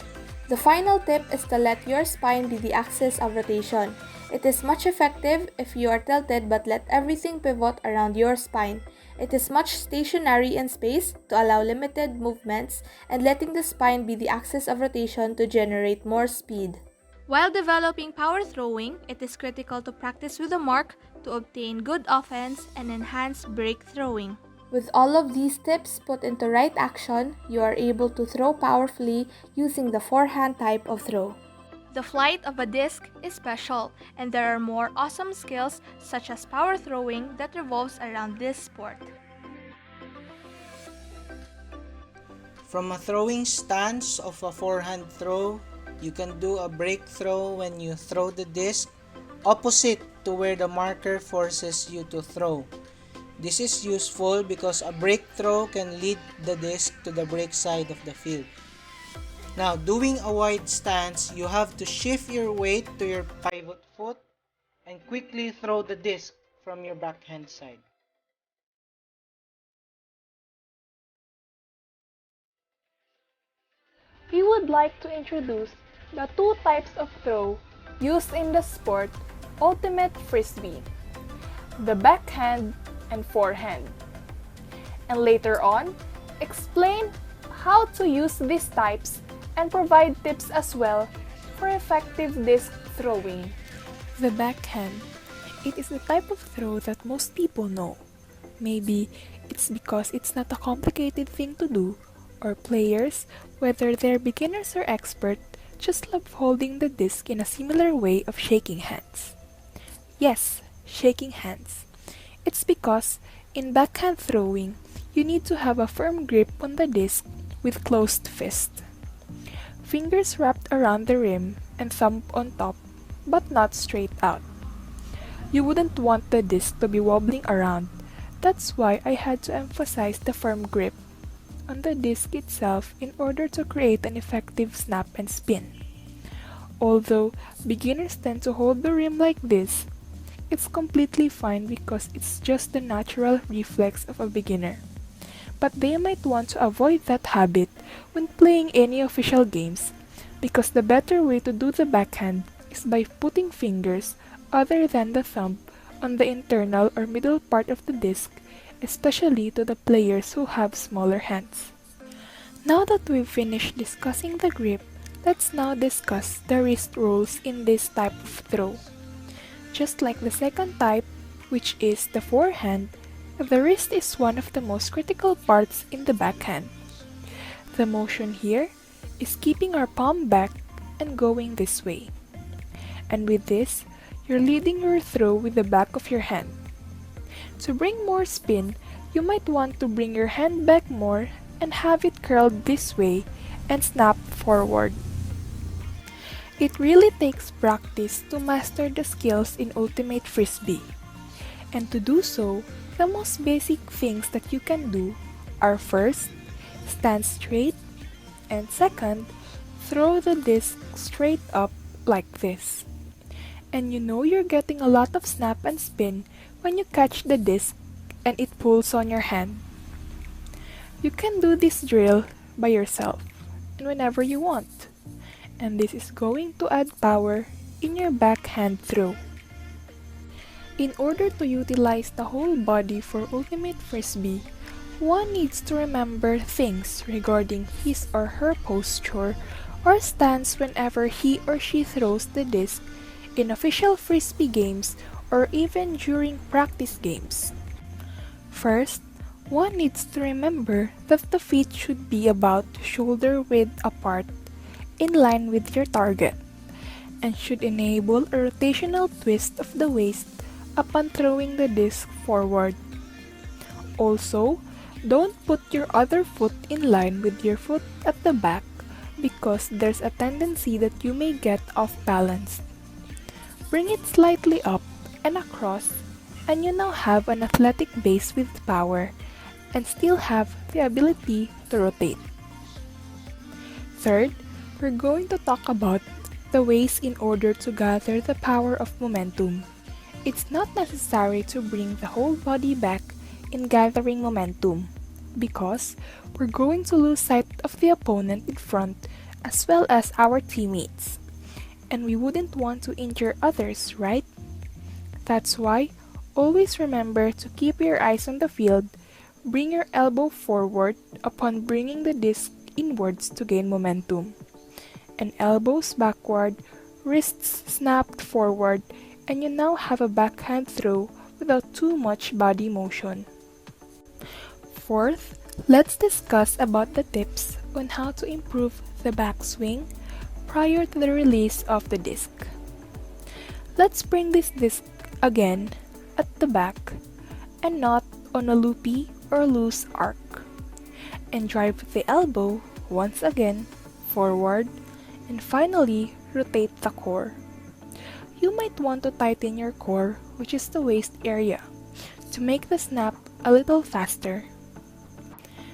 The final tip is to let your spine be the axis of rotation. It is much effective if you are tilted but let everything pivot around your spine. It is much stationary in space to allow limited movements and letting the spine be the axis of rotation to generate more speed. While developing power throwing, it is critical to practice with a mark to obtain good offense and enhance break throwing. With all of these tips put into right action, you are able to throw powerfully using the forehand type of throw. The flight of a disc is special, and there are more awesome skills such as power throwing that revolves around this sport. From a throwing stance of a forehand throw, you can do a break throw when you throw the disc opposite to where the marker forces you to throw. This is useful because a break throw can lead the disc to the break side of the field. Now, doing a wide stance, you have to shift your weight to your pivot foot and quickly throw the disc from your backhand side. We would like to introduce the two types of throw used in the sport Ultimate Frisbee, the backhand and forehand. And later on, explain how to use these types and provide tips as well for effective disc throwing. The backhand. It is the type of throw that most people know. Maybe it's because it's not a complicated thing to do, or players, whether they're beginners or expert, just love holding the disc in a similar way of shaking hands. Yes, shaking hands. It's because in backhand throwing, you need to have a firm grip on the disc with closed fist. Fingers wrapped around the rim and thumb on top, but not straight out. You wouldn't want the disc to be wobbling around. That's why I had to emphasize the firm grip on the disc itself in order to create an effective snap and spin. Although beginners tend to hold the rim like this, it's completely fine because it's just the natural reflex of a beginner. But they might want to avoid that habit when playing any official games, because the better way to do the backhand is by putting fingers other than the thumb on the internal or middle part of the disc, especially to the players who have smaller hands. Now that we've finished discussing the grip, let's now discuss the wrist rolls in this type of throw. Just like the second type, which is the forehand, the wrist is one of the most critical parts in the backhand. The motion here is keeping our palm back and going this way. And with this, you're leading your throw with the back of your hand. To bring more spin, you might want to bring your hand back more and have it curled this way and snap forward. It really takes practice to master the skills in Ultimate Frisbee. And to do so, the most basic things that you can do are first, stand straight, and second, throw the disc straight up like this. And you know you're getting a lot of snap and spin when you catch the disc and it pulls on your hand. You can do this drill by yourself and whenever you want. And this is going to add power in your backhand throw. In order to utilize the whole body for Ultimate Frisbee, one needs to remember things regarding his or her posture or stance whenever he or she throws the disc in official Frisbee games or even during practice games. First, one needs to remember that the feet should be about shoulder width apart in line with your target and should enable a rotational twist of the waist upon throwing the disc forward. Also, don't put your other foot in line with your foot at the back because there's a tendency that you may get off balance. Bring it slightly up and across, and you now have an athletic base with power and still have the ability to rotate. Third, we're going to talk about the ways in order to gather the power of momentum. It's not necessary to bring the whole body back in gathering momentum because we're going to lose sight of the opponent in front as well as our teammates. And we wouldn't want to injure others, right? That's why, always remember to keep your eyes on the field, bring your elbow forward upon bringing the disc inwards to gain momentum, and elbows backward, wrists snapped forward, and you now have a backhand throw without too much body motion. Fourth, let's discuss about the tips on how to improve the backswing prior to the release of the disc. Let's bring this disc again at the back and not on a loopy or loose arc, and drive the elbow once again forward and finally rotate the core. you might want to tighten your core, which is the waist area, to make the snap a little faster.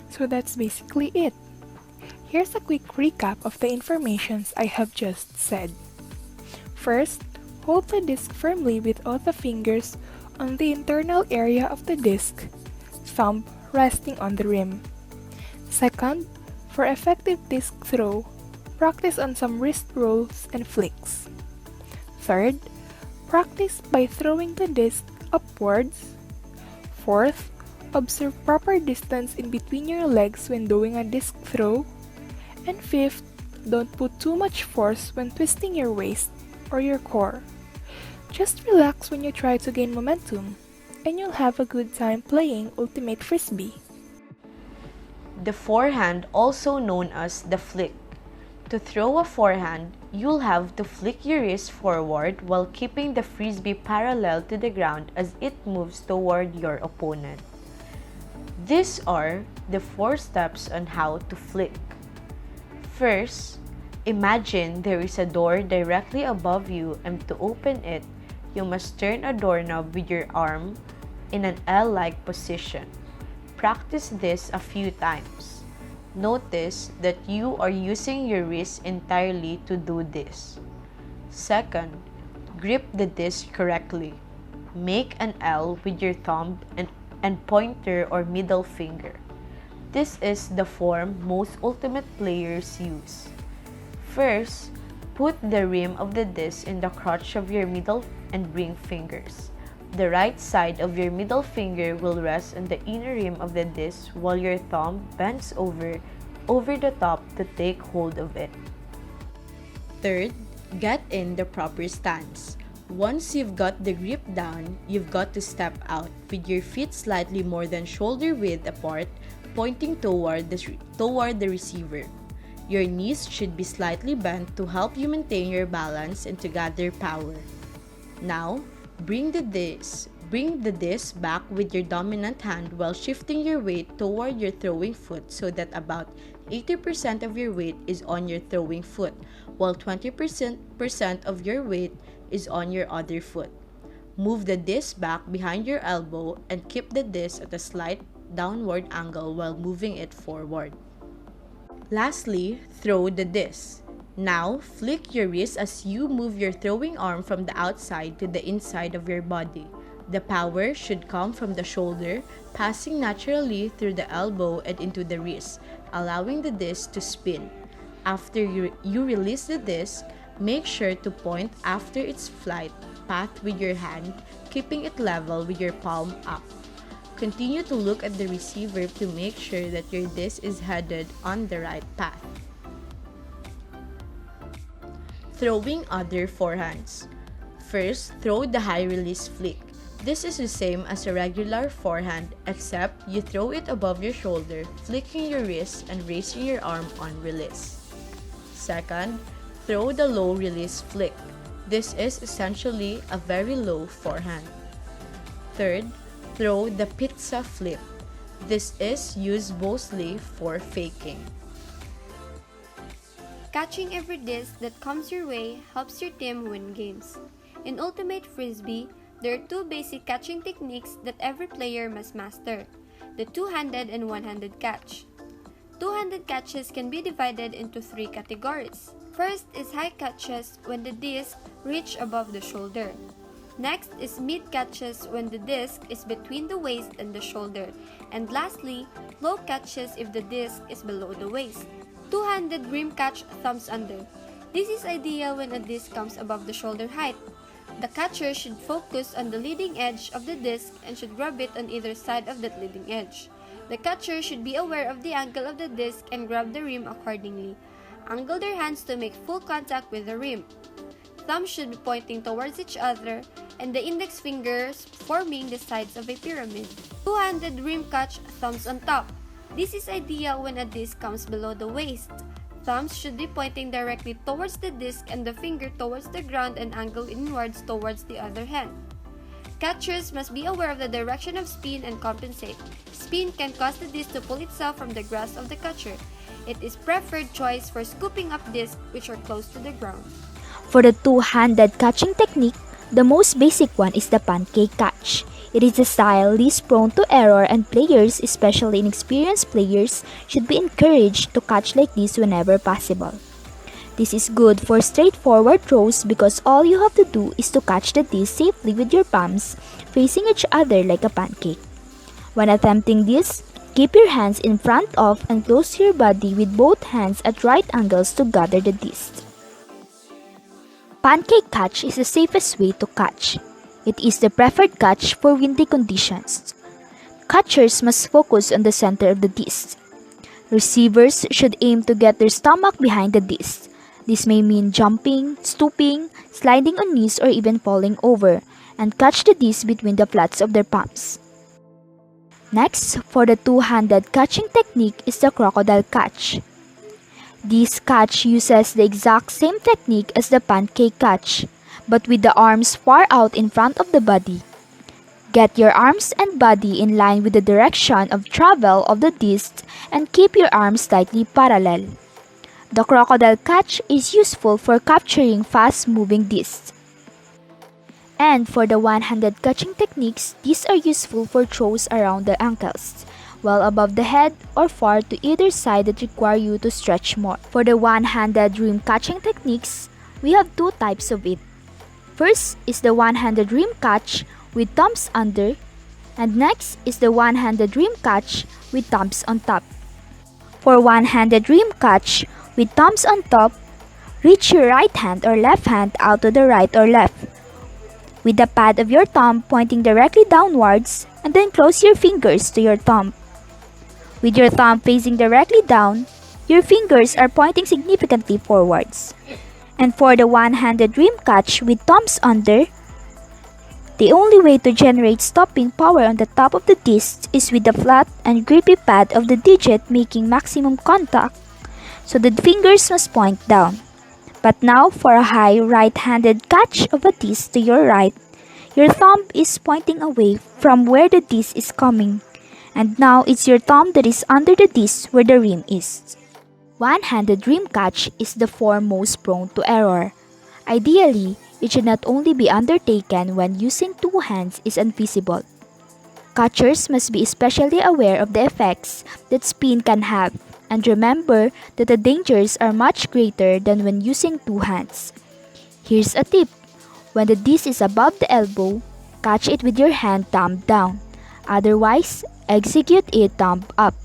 So that's basically it. Here's a quick recap of the informations I have just said. First, hold the disc firmly with all the fingers on the internal area of the disc, thumb resting on the rim. Second, for effective disc throw, practice on some wrist rolls and flicks. Third, practice by throwing the disc upwards. Fourth, observe proper distance in between your legs when doing a disc throw. And fifth, don't put too much force when twisting your waist or your core. Just relax when you try to gain momentum, and you'll have a good time playing Ultimate Frisbee. The forehand, also known as the flick. To throw a forehand, you'll have to flick your wrist forward while keeping the frisbee parallel to the ground as it moves toward your opponent. These are the 4 steps on how to flick. First, imagine there is a door directly above you, and to open it, you must turn a doorknob with your arm in an L-like position. Practice this a few times. Notice that you are using your wrist entirely to do this. Second, grip the disc correctly. Make an L with your thumb and pointer or middle finger. This is the form most Ultimate players use. First, put the rim of the disc in the crotch of your middle and ring fingers. The right side of your middle finger will rest on the inner rim of the disc while your thumb bends over the top to take hold of it. Third, get in the proper stance. Once you've got the grip down, you've got to step out with your feet slightly more than shoulder width apart, pointing toward the receiver. Your knees should be slightly bent to help you maintain your balance and to gather power. Now, bring the disc back with your dominant hand while shifting your weight toward your throwing foot so that about 80% of your weight is on your throwing foot, while 20% of your weight is on your other foot. Move the disc back behind your elbow and keep the disc at a slight downward angle while moving it forward. Lastly, throw the disc. Now, flick your wrist as you move your throwing arm from the outside to the inside of your body. The power should come from the shoulder, passing naturally through the elbow and into the wrist, allowing the disc to spin. After you release the disc, make sure to point after its flight path with your hand, keeping it level with your palm up. Continue to look at the receiver to make sure that your disc is headed on the right path. Throwing other forehands. First, throw the high release flick. This is the same as a regular forehand, except you throw it above your shoulder, flicking your wrist and raising your arm on release. Second, throw the low release flick. This is essentially a very low forehand. Third, throw the pizza flip. This is used mostly for faking. Catching every disc that comes your way helps your team win games. In Ultimate Frisbee, there are 2 basic catching techniques that every player must master: the two-handed and one-handed catch. Two-handed catches can be divided into 3 categories. First is high catches when the disc reaches above the shoulder. Next is mid catches when the disc is between the waist and the shoulder. And lastly, low catches if the disc is below the waist. Two-handed rim catch, thumbs under. This is ideal when a disc comes above the shoulder height. The catcher should focus on the leading edge of the disc and should grab it on either side of that leading edge. The catcher should be aware of the angle of the disc and grab the rim accordingly. Angle their hands to make full contact with the rim. Thumbs should be pointing towards each other and the index fingers forming the sides of a pyramid. Two-handed rim catch, thumbs on top. This is ideal when a disc comes below the waist. Thumbs should be pointing directly towards the disc and the finger towards the ground and angled inwards towards the other hand. Catchers must be aware of the direction of spin and compensate. Spin can cause the disc to pull itself from the grasp of the catcher. It is preferred choice for scooping up discs which are close to the ground. For the two-handed catching technique, the most basic one is the pancake catch. It is a style least prone to error, and players, especially inexperienced players, should be encouraged to catch like this whenever possible. This is good for straightforward throws because all you have to do is to catch the disc safely with your palms facing each other like a pancake. When attempting this, keep your hands in front of and close to your body with both hands at right angles to gather the disc. Pancake catch is the safest way to catch. It is the preferred catch for windy conditions. Catchers must focus on the center of the disc. Receivers should aim to get their stomach behind the disc. This may mean jumping, stooping, sliding on knees, or even falling over, and catch the disc between the flats of their palms. Next, for the two-handed catching technique is the crocodile catch. This catch uses the exact same technique as the pancake catch, but with the arms far out in front of the body. Get your arms and body in line with the direction of travel of the disc and keep your arms slightly parallel. The crocodile catch is useful for capturing fast-moving discs. And for the one-handed catching techniques, these are useful for throws around the ankles, well above the head or far to either side that require you to stretch more. For the one-handed rim catching techniques, we have two types of it. First is the one-handed rim catch with thumbs under, and next is the one-handed rim catch with thumbs on top. For one-handed rim catch with thumbs on top, reach your right hand or left hand out to the right or left, with the pad of your thumb pointing directly downwards, and then close your fingers to your thumb. With your thumb facing directly down, your fingers are pointing significantly forwards. And for the one-handed rim catch with thumbs under, the only way to generate stopping power on the top of the disc is with the flat and grippy pad of the digit making maximum contact, so the fingers must point down. But now for a high right-handed catch of a disc to your right, your thumb is pointing away from where the disc is coming, and now it's your thumb that is under the disc where the rim is. One-handed rim catch is the form most prone to error. Ideally, it should not only be undertaken when using two hands is unfeasible. Catchers must be especially aware of the effects that spin can have, and remember that the dangers are much greater than when using two hands. Here's a tip. When the disc is above the elbow, catch it with your hand thumb down. Otherwise, execute it thumb up.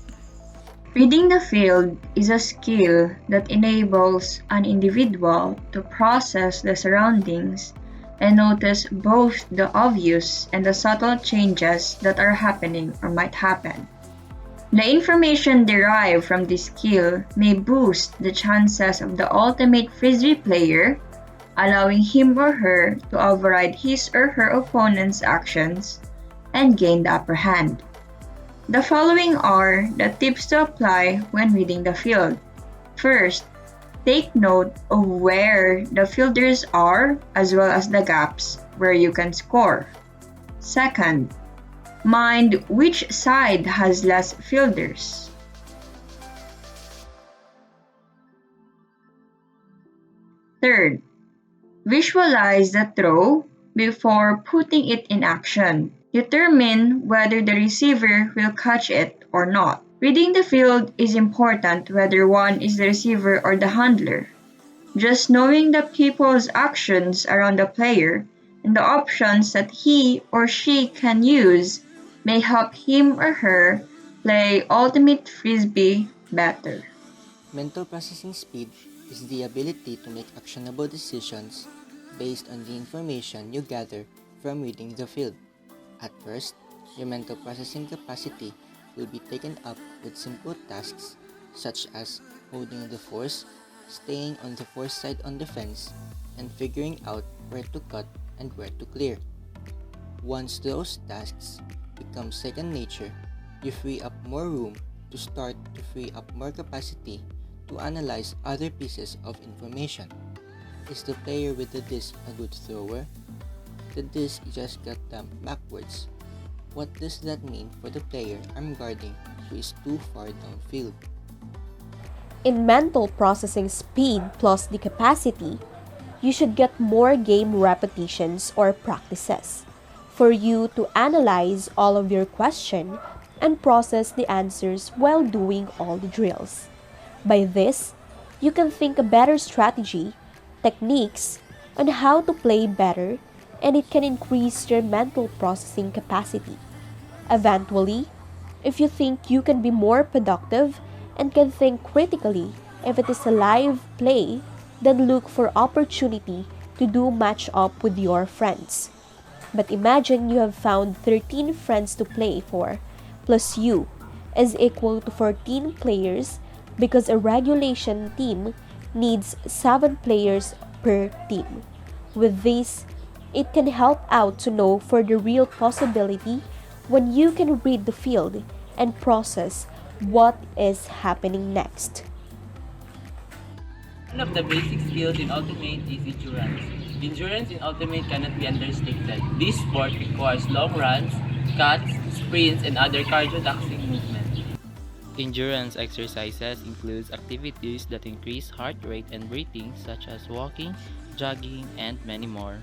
Reading the field is a skill that enables an individual to process the surroundings and notice both the obvious and the subtle changes that are happening or might happen. The information derived from this skill may boost the chances of the ultimate Frisbee player, allowing him or her to override his or her opponent's actions and gain the upper hand. The following are the tips to apply when reading the field. First, take note of where the fielders are as well as the gaps where you can score. Second, mind which side has less fielders. Third, visualize the throw before putting it in action. Determine whether the receiver will catch it or not. Reading the field is important whether one is the receiver or the handler. Just knowing the people's actions around the player and the options that he or she can use may help him or her play ultimate Frisbee better. Mental processing speed is the ability to make actionable decisions based on the information you gather from reading the field. At first, your mental processing capacity will be taken up with simple tasks such as holding the force, staying on the force side on the fence, and figuring out where to cut and where to clear. Once those tasks become second nature, you free up more room to start to free up more capacity to analyze other pieces of information. Is the player with the disc a good thrower? The disc just got dumped backwards. What does that mean for the player arm guarding who is too far downfield? In mental processing speed plus the capacity, you should get more game repetitions or practices for you to analyze all of your question and process the answers while doing all the drills. By this, you can think a better strategy, techniques, on how to play better, and it can increase your mental processing capacity. Eventually, if you think you can be more productive and can think critically if it is a live play, then look for opportunity to do match up with your friends. But imagine you have found 13 friends to play for, plus you is equal to 14 players because a regulation team needs 7 players per team. With this, it can help out to know for the real possibility when you can read the field and process what is happening next. One of the basic skills in Ultimate is endurance. Endurance in Ultimate cannot be understated. This sport requires long runs, cuts, sprints, and other cardio-taxing movements. Endurance exercises includes activities that increase heart rate and breathing such as walking, jogging, and many more.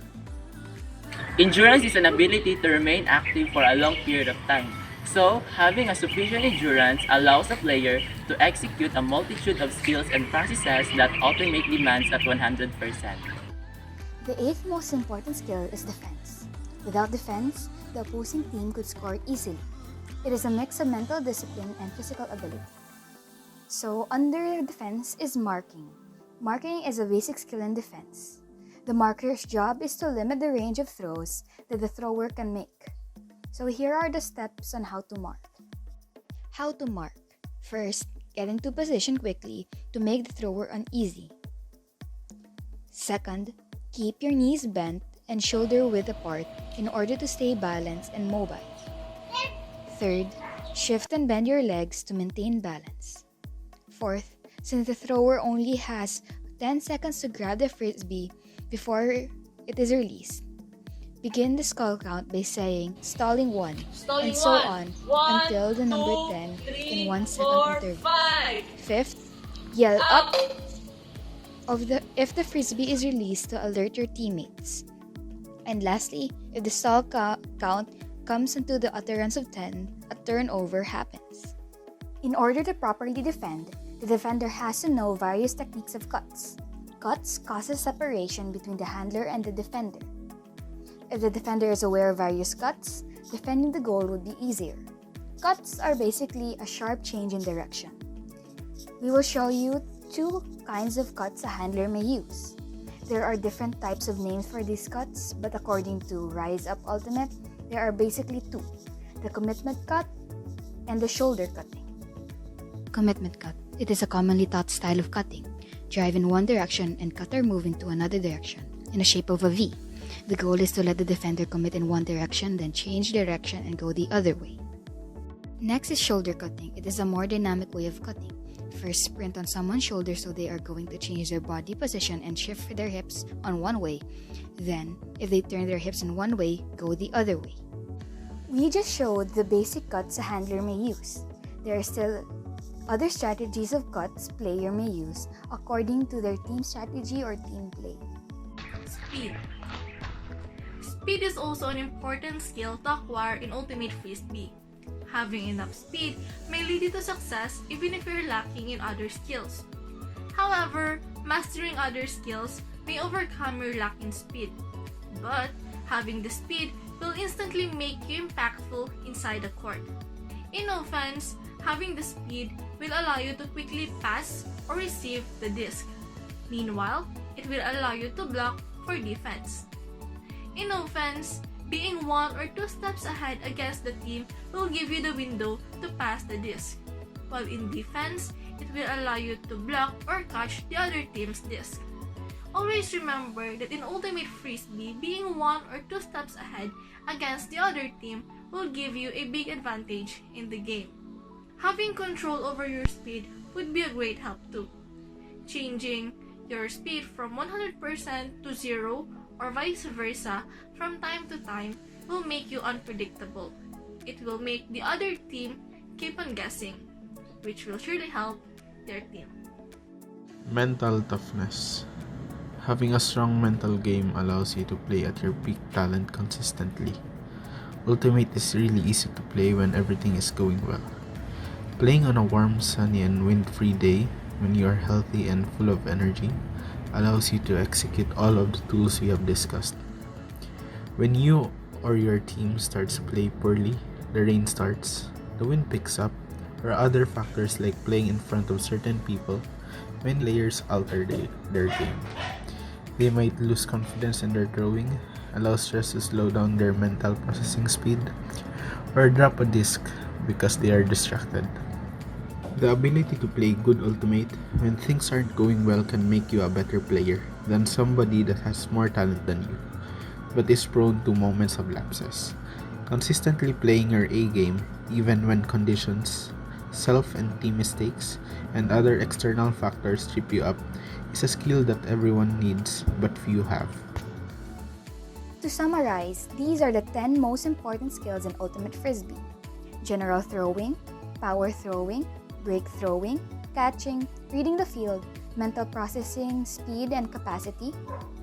Endurance is an ability to remain active for a long period of time. So, having a sufficient endurance allows a player to execute a multitude of skills and processes that Ultimate demands at 100%. The eighth most important skill is defense. Without defense, the opposing team could score easily. It is a mix of mental discipline and physical ability. So, under defense is marking. Marking is a basic skill in defense. The marker's job is to limit the range of throws that the thrower can make. So here are the steps on how to mark. How to mark. First, get into position quickly to make the thrower uneasy. Second, keep your knees bent and shoulder width apart in order to stay balanced and mobile. Third, shift and bend your legs to maintain balance. Fourth, since the thrower only has 10 seconds to grab the frisbee before it is released, begin the skull count by saying stalling 1 and so on until the number 10 in 1 second interval. Fifth, yell up if the frisbee is released to alert your teammates. And lastly, if the stall count comes into the utterance of 10, a turnover happens. In order to properly defend, the defender has to know various techniques of cuts. Cuts causes separation between the handler and the defender. If the defender is aware of various cuts, defending the goal would be easier. Cuts are basically a sharp change in direction. We will show you 2 kinds of cuts a handler may use. There are different types of names for these cuts, but according to Rise Up Ultimate, there are basically 2, the commitment cut and the shoulder cutting. Commitment cut. It is a commonly taught style of cutting. Drive in one direction and cut or move into another direction in the shape of a V. The goal is to let the defender commit in one direction, then change direction and go the other way. Next is shoulder cutting. It is a more dynamic way of cutting. First, sprint on someone's shoulder so they are going to change their body position and shift their hips on one way. Then, if they turn their hips in one way, go the other way. We just showed the basic cuts a handler may use. There are still other strategies of cuts player may use according to their team strategy or team play. Speed. Speed is also an important skill to acquire in Ultimate Frisbee. Having enough speed may lead you to success even if you're lacking in other skills. However, mastering other skills may overcome your lack in speed. But having the speed will instantly make you impactful inside the court. In offense, having the speed will allow you to quickly pass or receive the disc. Meanwhile, it will allow you to block for defense. In offense, being 1 or 2 steps ahead against the team will give you the window to pass the disc, while in defense, it will allow you to block or catch the other team's disc. Always remember that in Ultimate Frisbee, being 1 or 2 steps ahead against the other team will give you a big advantage in the game. Having control over your speed would be a great help too. Changing your speed from 100% to 0 or vice versa from time to time will make you unpredictable. It will make the other team keep on guessing, which will surely help their team. Mental toughness. Having a strong mental game allows you to play at your peak talent consistently. Ultimate is really easy to play when everything is going well. Playing on a warm, sunny, and wind-free day when you are healthy and full of energy allows you to execute all of the tools we have discussed. When you or your team starts to play poorly, the rain starts, the wind picks up, or other factors like playing in front of certain people, when players alter their game. They might lose confidence in their throwing, allow stress to slow down their mental processing speed, or drop a disc because they are distracted. The ability to play good ultimate when things aren't going well can make you a better player than somebody that has more talent than you, but is prone to moments of lapses. Consistently playing your A game, even when conditions, self and team mistakes, and other external factors trip you up, is a skill that everyone needs but few have. To summarize, these are the 10 most important skills in Ultimate Frisbee: general throwing, power throwing, break throwing, catching, reading the field, mental processing, speed and capacity,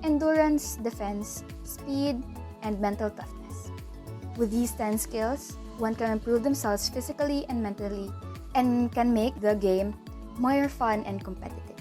endurance, defense, speed, and mental toughness. With these 10 skills, one can improve themselves physically and mentally and can make the game more fun and competitive.